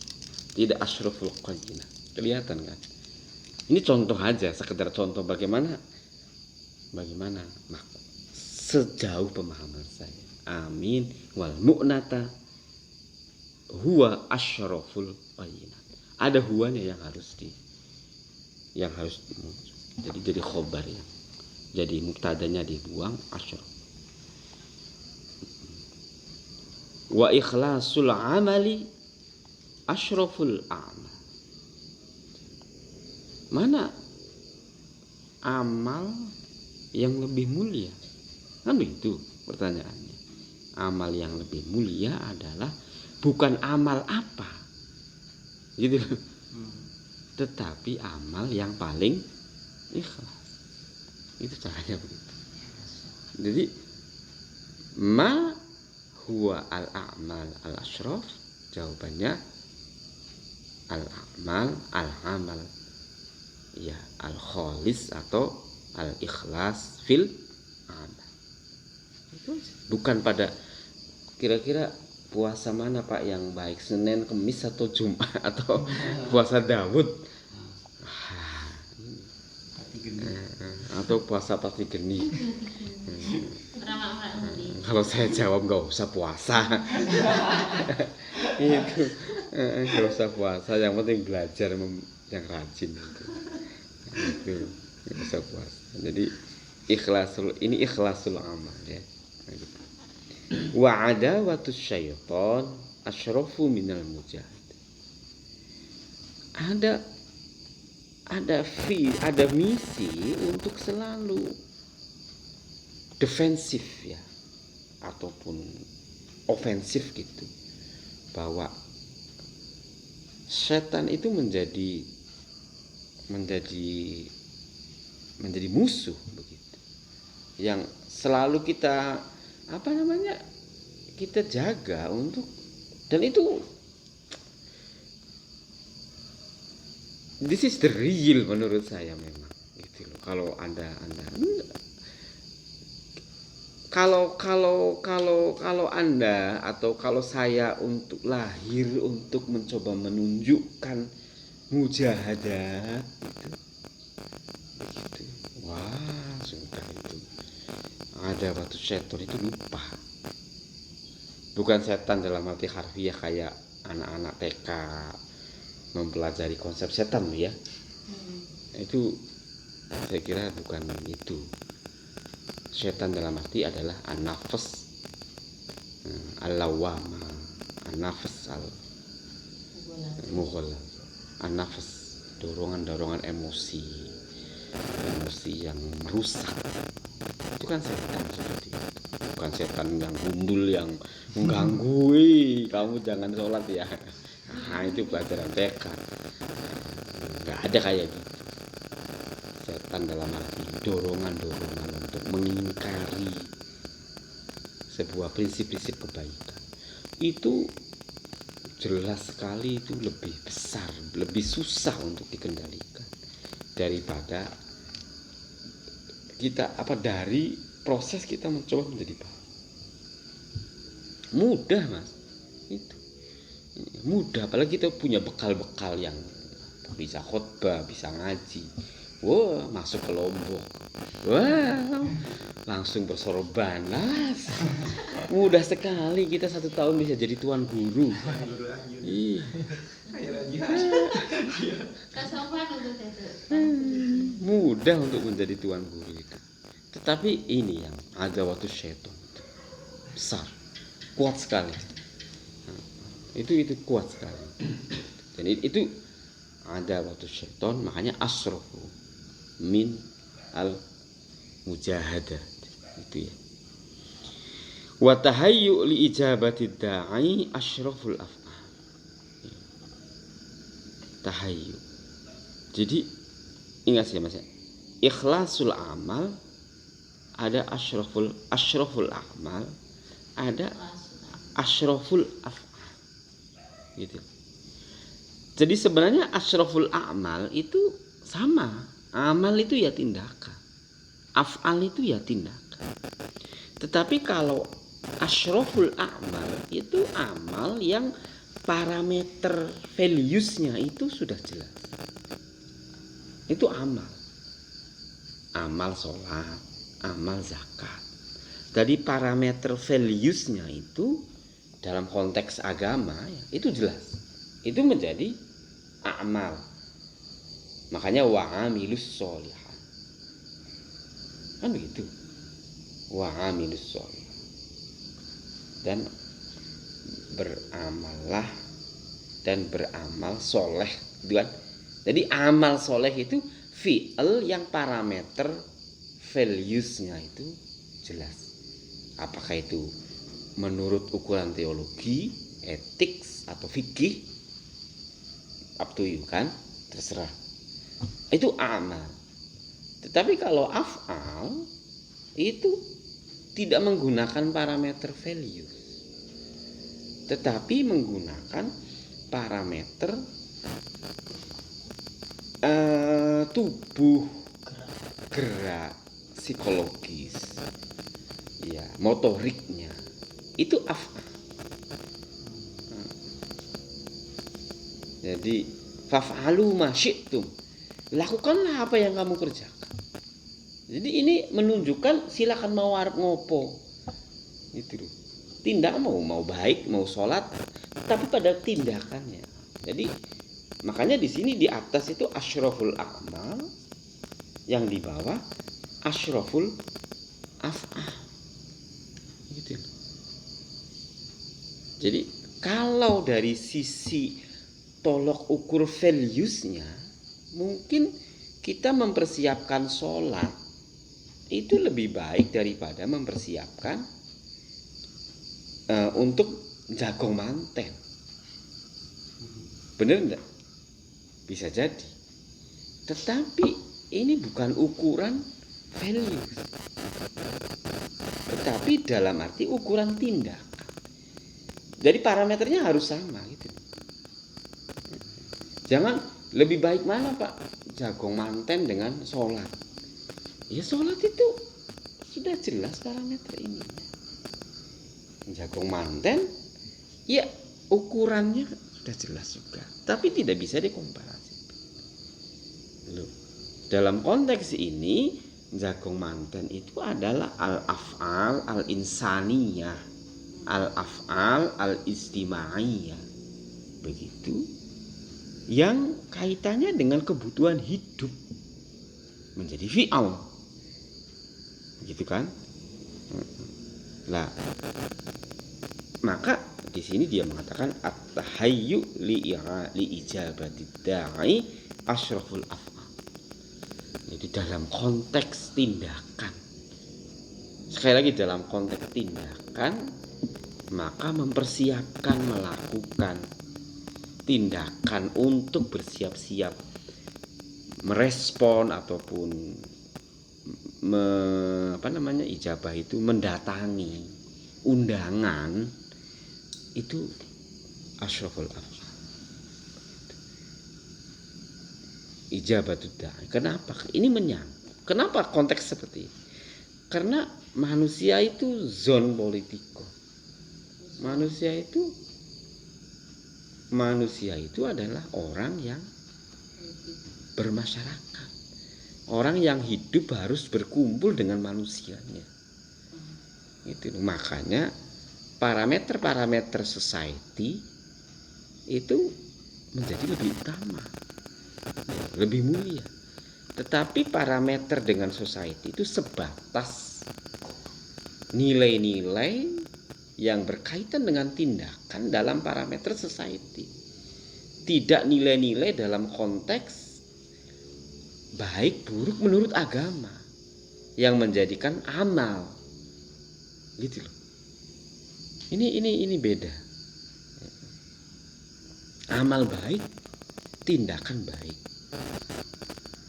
Tidak asyraful qayyinah. Kelihatan kan? Ini contoh aja, sekedar contoh bagaimana sejauh pemahaman saya. Amin wal mu'nata huwa asyraful qayyinah. Ada huwanya yang harus jadi khobar ya. Jadi muktadanya dibuang asyraf. Wa ikhlasul amali asyraful a'mal. Mana amal yang lebih mulia? Kan begitu pertanyaannya. Amal yang lebih mulia adalah bukan amal apa, gitu, tetapi amal yang paling ikhlas. Itu caranya begitu. Jadi ma huwa al-a'mal al-asyraf, jawabannya al-a'mal al-amal, ya, al-khalis atau al-ikhlas fil amal. Itu aja. Bukan pada kira-kira puasa mana Pak yang baik, Senin, Kemis atau Jumat atau puasa Daud. Hati geni. Atau puasa pasti geni. Orang-orang Kalau saya jawab nggak usah puasa. Itu nggak usah puasa, yang penting belajar yang rajin itu nggak usah puasa. Jadi ikhlasul amal ya. Gitu. Wa adawatus syaitan asyrafu minal mujahid. Ada misi untuk selalu defensif ya, ataupun ofensif gitu, bahwa setan itu menjadi musuh begitu, yang selalu kita kita jaga untuk, dan itu this is the real menurut saya memang gitu loh. Kalau Anda atau kalau saya untuk lahir untuk mencoba menunjukkan mujahadah gitu. Wah, sudah itu. Ada batu setan itu lupa. Bukan setan dalam arti harfiah kayak anak-anak TK mempelajari konsep setan ya. Itu saya kira bukan itu. Setan dalam arti adalah an-nafs al-lawwama, an-nafs al-mughallal, an-nafs dorongan emosi yang merusak. Itu kan setan seperti itu. Bukan setan yang gundul yang mengganggu, kamu jangan sholat ya. Nah, itu pelajaran TK. Nggak ada kayak gitu. Setan dalam arti dorongan untuk mengingkari sebuah prinsip-prinsip kebaikan. Itu jelas sekali itu lebih besar, lebih susah untuk dikendalikan daripada dari proses kita mencoba menjadi baik. Mudah Mas, itu mudah, apalagi kita punya bekal-bekal yang bisa khotbah, bisa ngaji. Wah, masuk ke Lombok. Wah, langsung bersorban. Mudah sekali kita 1 tahun bisa jadi tuan guru. Ih. kesopan untuk itu. Mudah untuk menjadi tuan guru itu. Tetapi ini yang ada waktu syaitan besar, kuat sekali. Itu kuat sekali. Dan itu ada waktu syaitan, makanya asrafu min al mujahadah itu ya. Wa tahayyu li ijabati da'i asyraful af'al. Tahayyu. Jadi ingat ya Mas ya. Ikhlasul amal ada asyraful amal, ada asyraful af'al. Gitu. Jadi sebenarnya asyraful amal itu sama. Amal itu ya tindakan. Af'al itu ya tindakan. Tetapi kalau asyraful amal itu amal yang parameter values-nya itu sudah jelas. Itu amal. Amal sholat, amal zakat. Jadi parameter values-nya itu dalam konteks agama ya, itu jelas. Itu menjadi amal. Makanya wa'amilus sholihan. Kan begitu. Wa'amilus sholihan. Dan beramallah dan beramal soleh gitu kan. Jadi amal soleh itu fi'il yang parameter values-nya itu jelas. Apakah itu menurut ukuran teologi, etik atau fikih, up to you kan, terserah. Itu amal. Tetapi kalau af'al itu tidak menggunakan parameter values, tetapi menggunakan parameter tubuh, gerak, psikologis, motoriknya itu af'al. Jadi faf'alu ma syi'tum, lakukanlah apa yang kamu kerjakan. Jadi ini menunjukkan silakan mau arep ngopo gitu loh. Tindak mau baik, mau sholat, tapi pada tindakannya. Jadi makanya di sini di atas itu asyraful a'mal, yang di bawah asyraful af'al gitu loh. Jadi kalau dari sisi tolok ukur values-nya, mungkin kita mempersiapkan sholat itu lebih baik daripada mempersiapkan untuk jagong manten. Bener enggak? Bisa jadi. Tetapi ini bukan ukuran values, tetapi dalam arti ukuran tindakan. Jadi parameternya harus sama gitu. Jangan lebih baik mana Pak, jagong manten dengan sholat. Ya sholat itu sudah jelas parameter ini. Jagong manten, ya ukurannya sudah jelas juga. Tapi tidak bisa dikomparasikan. Loh, dalam konteks ini, jagong manten itu adalah al-af'al al-insaniyah, al-af'al al-istimaiyah. Begitu. Yang kaitannya dengan kebutuhan hidup menjadi fi'al, gitu kan? Lah, maka di sini dia mengatakan at-tahayyu li ijabati da'i asyraful af'al. Jadi dalam konteks tindakan, sekali lagi dalam konteks tindakan, maka mempersiapkan melakukan tindakan untuk bersiap-siap merespon ataupun ijabah itu mendatangi undangan itu asyraful af'al. Ijabatud da'i. Kenapa? Ini menyangkut. Kenapa konteks seperti ini? Karena manusia itu zon politiko. Manusia itu adalah orang yang bermasyarakat. Orang yang hidup harus berkumpul dengan manusianya. Itu makanya parameter-parameter society itu menjadi lebih utama, lebih mulia. Tetapi parameter dengan society itu sebatas nilai-nilai yang berkaitan dengan tindakan dalam parameter society. Tidak nilai-nilai dalam konteks baik buruk menurut agama yang menjadikan amal. Gitu loh. Ini beda. Amal baik, tindakan baik.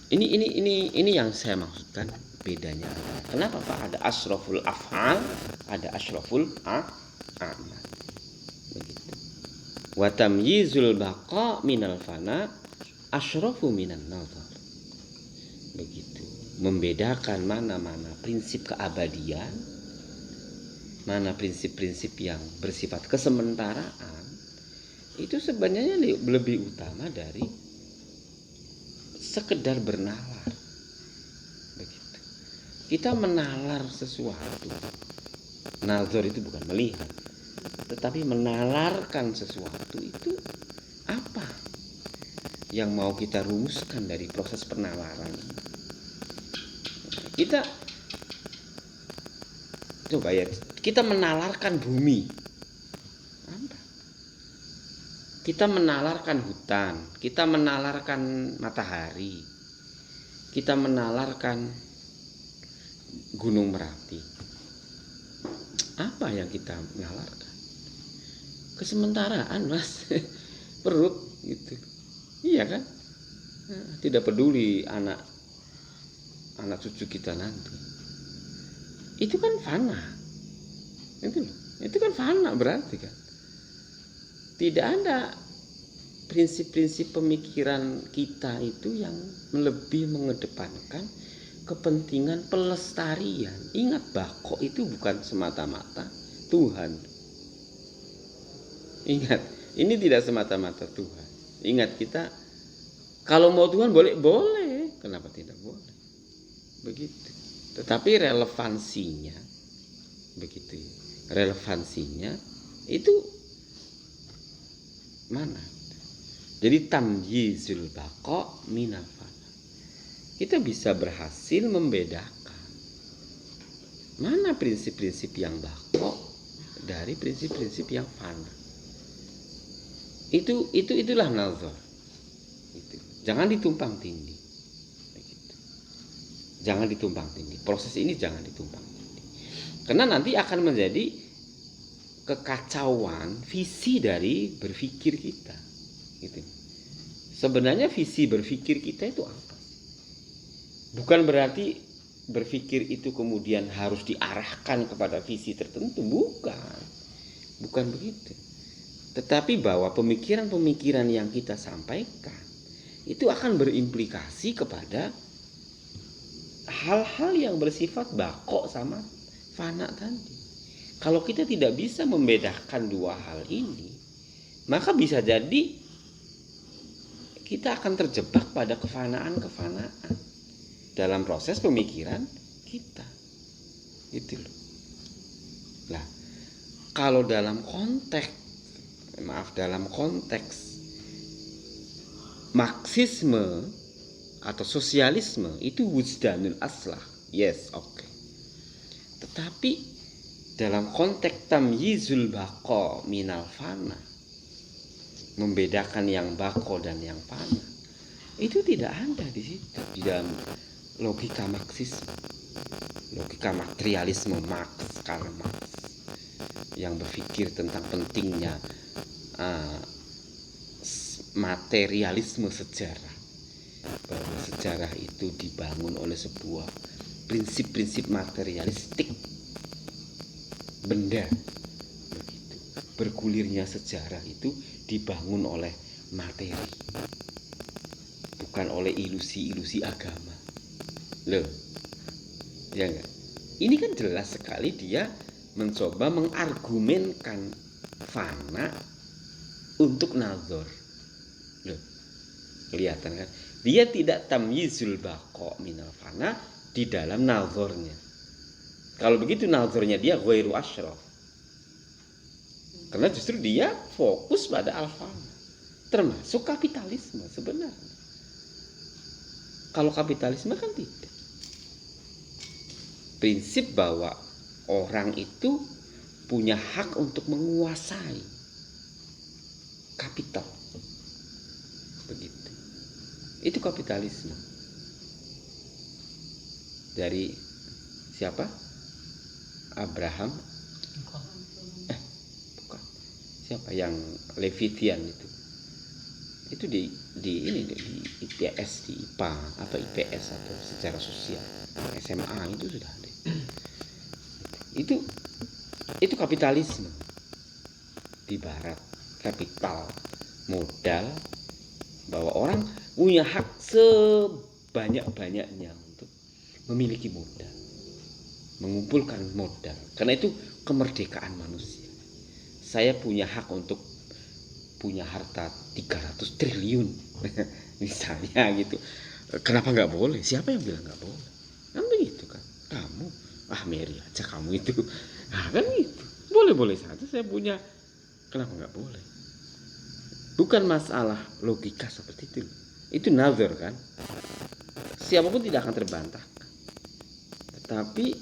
Ini yang saya maksudkan bedanya. Kenapa Pak? Ada asyraful af'al, ada asyraful a'mal. Begitu. Wa tamyizul baqa minal fana asyrafu minan nazar. Begitu. Membedakan mana-mana prinsip keabadian, mana prinsip-prinsip yang bersifat kesementaraan, itu sebenarnya lebih utama dari sekedar bernalar. Begitu. Kita menalar sesuatu. Nazar itu bukan melihat, tetapi menalarkan sesuatu itu apa yang mau kita rumuskan dari proses penalaran. Kita coba ya, kita menalarkan bumi. Apa? Kita menalarkan hutan, kita menalarkan matahari, kita menalarkan Gunung Merapi. Apa yang kita menalarkan? Kesementaraan, Mas. Perut gitu. Iya kan? Tidak peduli anak cucu kita nanti. Itu kan fana. Itu kan fana berarti kan. Tidak ada prinsip-prinsip pemikiran kita itu yang lebih mengedepankan kepentingan pelestarian. Ingat, bako itu bukan semata-mata Tuhan. Ingat, ini tidak semata-mata Tuhan. Ingat, kita kalau mau Tuhan boleh, kenapa tidak boleh? Begitu. Tetapi relevansinya begitu ya. Relevansinya itu mana? Jadi tamyizul baqo minal fana. Kita bisa berhasil membedakan mana prinsip-prinsip yang baqo dari prinsip-prinsip yang fana. Itulah nazar. Itu. Jangan ditumpang tindih. Begitu. Jangan ditumpang tindih. Proses ini jangan ditumpang tindih. Karena nanti akan menjadi kekacauan visi dari berpikir kita. Gitu. Sebenarnya visi berpikir kita itu apa? Bukan berarti berpikir itu kemudian harus diarahkan kepada visi tertentu, bukan begitu. Tetapi bahwa pemikiran-pemikiran yang kita sampaikan itu akan berimplikasi kepada hal-hal yang bersifat bako sama fana tadi. Kalau kita tidak bisa membedakan dua hal ini, maka bisa jadi kita akan terjebak pada kefanaan dalam proses pemikiran kita. Itu loh. Nah, kalau dalam konteks Marxisme atau sosialisme itu wujdanul aslah. Yes, oke. Tetapi dalam konteks tamyizul baqo minal fana, membedakan yang bako dan yang fana, itu tidak ada di situ di dalam logika Marxisme, logika materialisme Karl Marx yang berpikir tentang pentingnya materialisme sejarah, bahwa sejarah itu dibangun oleh sebuah prinsip-prinsip materialistik benda. Begitu. Bergulirnya sejarah itu dibangun oleh materi, bukan oleh ilusi-ilusi agama. Loh, ya enggak? Ini kan jelas sekali dia mencoba mengargumenkan fana untuk nazar. Loh, kelihatan kan? Dia tidak tamyizul baqo minal fana di dalam nazarnya. Kalau begitu nazarnya dia ghairu asyraf. Karena justru dia fokus pada al-fana, termasuk kapitalisme sebenarnya. Kalau kapitalisme kan tidak. Prinsip bahwa orang itu punya hak untuk menguasai kapital. Begitu. Itu kapitalisme. Dari siapa? Abraham. Siapa yang Levitian itu di IPS, di IPA apa IPS atau secara sosial SMA itu sudah ada. Itu kapitalisme di barat, kapital, modal, bahwa orang punya hak sebanyak-banyaknya untuk memiliki modal, mengumpulkan modal, karena itu kemerdekaan manusia. Saya punya hak untuk punya harta 300 triliun misalnya gitu. Kenapa nggak boleh? Siapa yang bilang nggak boleh? Kan begitu kan. Kamu, Mary aja kamu itu. Nah kan gitu. Boleh-boleh saja saya punya. Kenapa nggak boleh? Bukan masalah logika seperti itu. Itu nazar kan. Siapapun tidak akan terbantahkan. Tetapi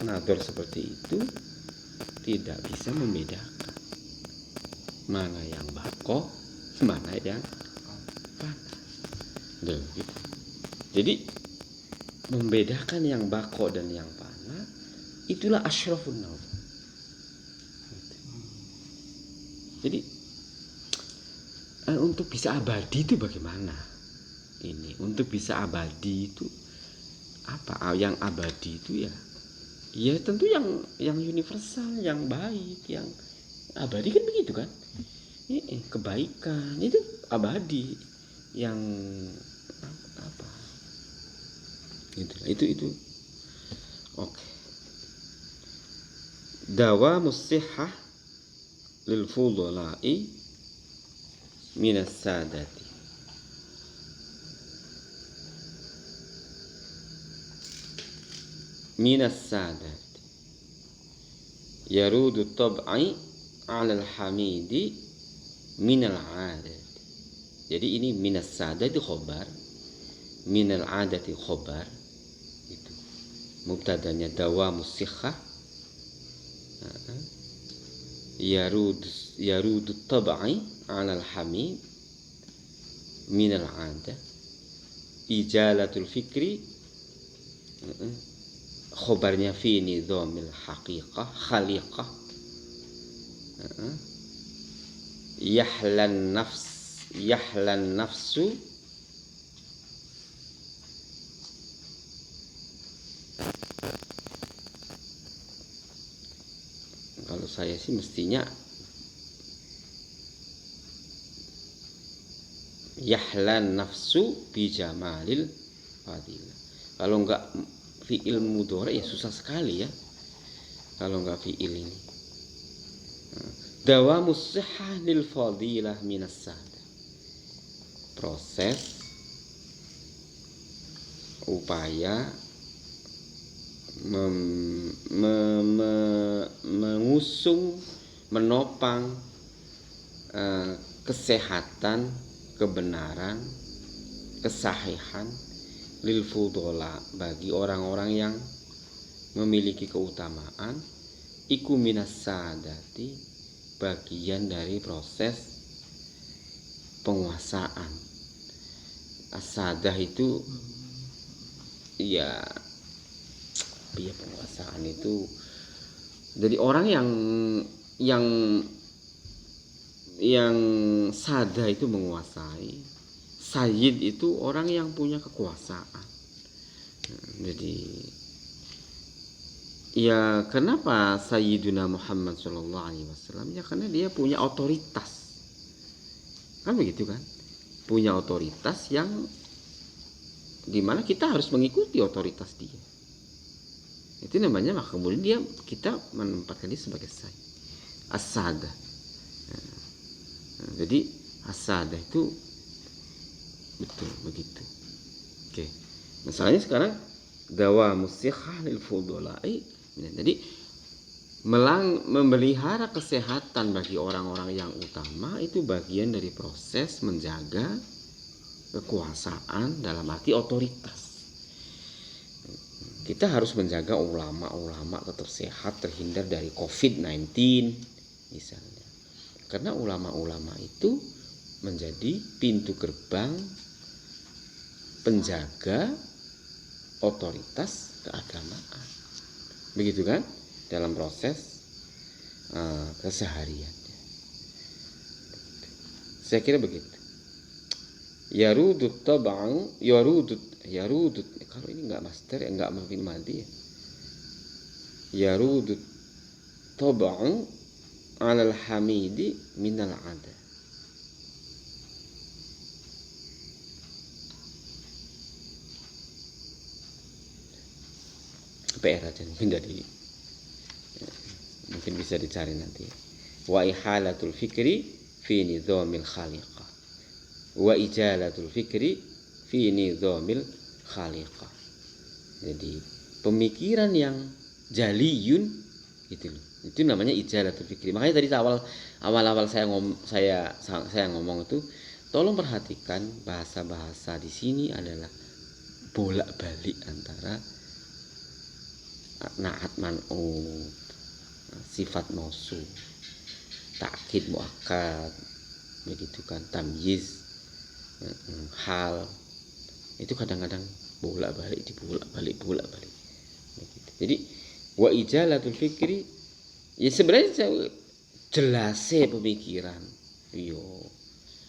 nazar seperti itu tidak bisa membedakan mana yang bako, mana yang fana. Gitu. Jadi membedakan yang bako dan yang fana itulah asyrafun nazar. Jadi untuk bisa abadi itu bagaimana? Ini untuk bisa abadi itu apa? Yang abadi itu ya tentu yang universal, yang baik, yang abadi kan begitu kan? Kebaikan itu abadi, yang apa? Itu. Oke. Dawamus sihhah lil fudula'i minas sadati. Minas sadati yarudu tab'i 'ala al-hamidi minal 'adati. Jadi ini minas sadati khobar, minal 'adati khobar. Itu mubtadanya dawamus sihhah, yarudu tab'i 'ala al-hamid minal 'adah, ijalatul fikri, khobarnya fi nizamil haqiqah khaliqah, yahlan nafsu kalau saya sih mestinya yahlan nafsu bi jamalil fadilah. Kalau enggak fi'il mudhari ya susah sekali ya. Kalau enggak fi'il ini. Dawamus sihhah lil fadilah minas sada. Proses upaya mengusung, menopang kesehatan, kebenaran, kesahihan lil fudola, bagi orang-orang yang memiliki keutamaan, iku minas sadati, bagian dari proses penguasaan. As-sadah itu ya penguasaan itu jadi orang yang sada itu menguasai. Sayyid itu orang yang punya kekuasaan. Jadi ya kenapa Sayyiduna Muhammad SAW? Ya karena dia punya otoritas. Kan begitu kan? Punya otoritas yang dimana kita harus mengikuti otoritas dia. Itu namanya, maka kemudian kita menempatkan dia sebagai Sayyid. As-sadah. Jadi as-sadah itu betul begitu. Oke. Masalahnya sekarang dawamus sihhah lil fudula'i. Jadi memelihara kesehatan bagi orang-orang yang utama itu bagian dari proses menjaga kekuasaan dalam arti otoritas. Kita harus menjaga ulama-ulama tetap sehat, terhindar dari COVID-19 misalnya. Karena ulama-ulama itu menjadi pintu gerbang penjaga otoritas keagamaan. Begitu kan? Dalam proses keseharian. Saya kira begitu. Yarudut tab'u yarudut kalau ini enggak master ya, enggak mungkin mati ya. Yarudut tab'u 'alal hamidi minal 'ada. PR aja mungkin dari mungkin bisa dicari nanti. Wa ihalatul fikri fi nizamil khaliqah. Wa ijalatul fikri fi nizamil khaliqah. Jadi pemikiran yang jaliyun gitu loh. Itu namanya ijalatul fikri. Makanya tadi awal-awal saya ngomong itu, tolong perhatikan bahasa-bahasa di sini adalah bolak-balik antara na'at man'ut, sifat mausu, takkid muakkad, begitu kan, tamyiz, hal. Itu kadang-kadang bolak-balik begitu. Jadi wa ijalatul fikri ya sebenarnya jelasnya pemikiran yo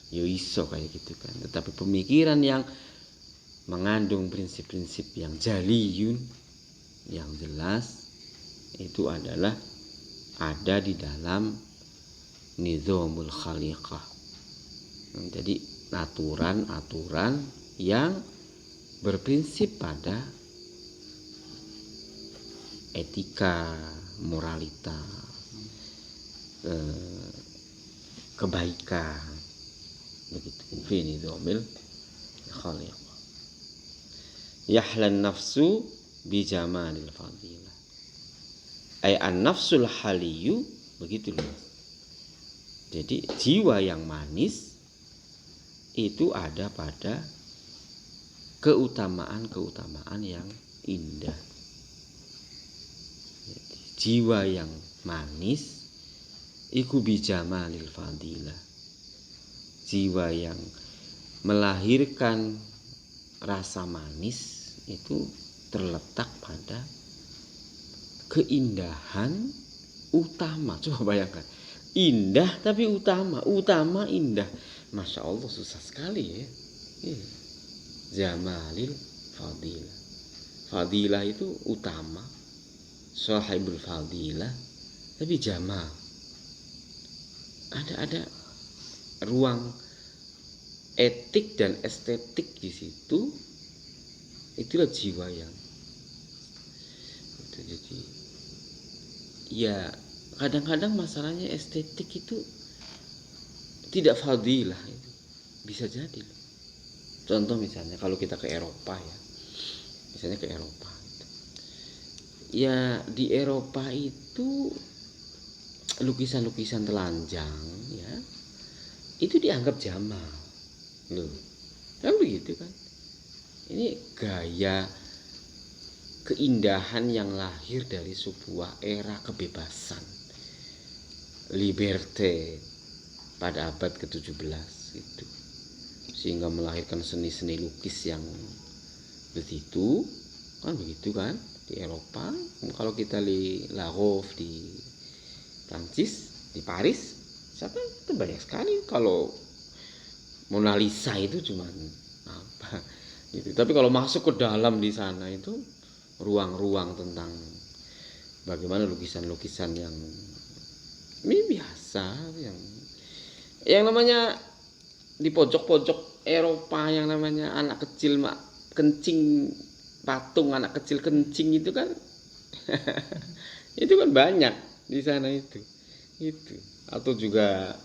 iso kayak gitu kan, tetapi pemikiran yang mengandung prinsip-prinsip yang jaliyun, yang jelas, itu adalah ada di dalam nizamul khaliqah. Jadi aturan-aturan yang berprinsip pada etika, moralitas, kebaikan, begitu. Fi nizamil khaliq. Yahlan nafsu bi jamalil fadilah. Ay an-nafsul haliyu, begitu loh. Jadi jiwa yang manis itu ada pada keutamaan-keutamaan yang indah. Jadi, jiwa yang manis iku bi jamalil fadilah. Jiwa yang melahirkan rasa manis itu terletak pada keindahan utama. Coba bayangkan, indah tapi utama indah. Masya Allah, susah sekali ya. Jamalil fadilah. Fadilah itu utama, sahibul fadilah, tapi jamal. Ada ruang etik dan estetik di situ. Itulah jiwa yang itu. Jadi ya kadang-kadang masalahnya estetik itu tidak fadilah, itu bisa jadi. Contoh misalnya kalau kita ke Eropa ya, misalnya ke Eropa gitu. Ya di Eropa itu lukisan-lukisan telanjang ya, itu dianggap jamal loh, kan begitu kan. Ini gaya keindahan yang lahir dari sebuah era kebebasan, liberté pada abad ke-17 itu, sehingga melahirkan seni-seni lukis yang begitu kan, begitu kan di Eropa. Kalau kita di La Rove di Prancis, di Paris, siapa itu banyak sekali. Kalau Mona Lisa itu cuman apa gitu. Tapi kalau masuk ke dalam di sana itu ruang-ruang tentang bagaimana lukisan-lukisan yang ini biasa, yang namanya di pojok-pojok Eropa, yang namanya anak kecil kencing, patung anak kecil kencing itu kan itu kan banyak di sana itu. Atau juga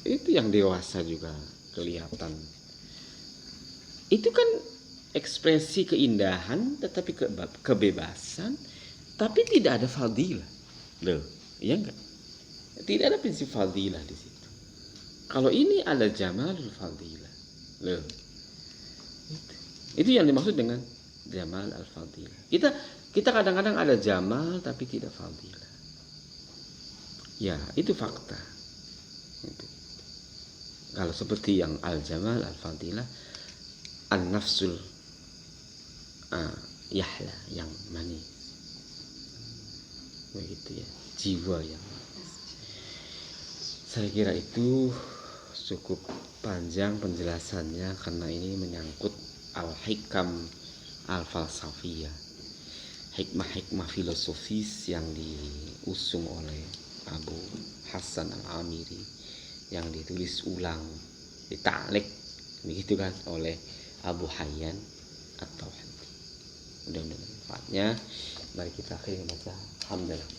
itu yang dewasa juga kelihatan. Itu kan ekspresi keindahan tetapi kebebasan, tapi tidak ada fadilah. Loh, iya enggak? Tidak ada prinsip fadilah di situ. Kalau ini ada jamalul fadilah. Loh. Itu yang dimaksud dengan jamal al-fadilah. Kita kadang-kadang ada jamal tapi tidak fadilah. Ya, itu fakta. Itu. Kalau seperti yang al-jamal al-fadilah, an-nafsul yahla, yang manis. Begitu ya, jiwa yang manis. Saya kira itu cukup panjang penjelasannya karena ini menyangkut al-hikam al-falsafiyah, hikmah-hikmah filosofis yang diusung oleh Abu Hasan al-Amiri, yang ditulis ulang, dita'liq begitu kan oleh Abu Hayyan At-Tauhidi. Mudah-mudahan manfaatnya. Mari kita akhiri baca hamdalah.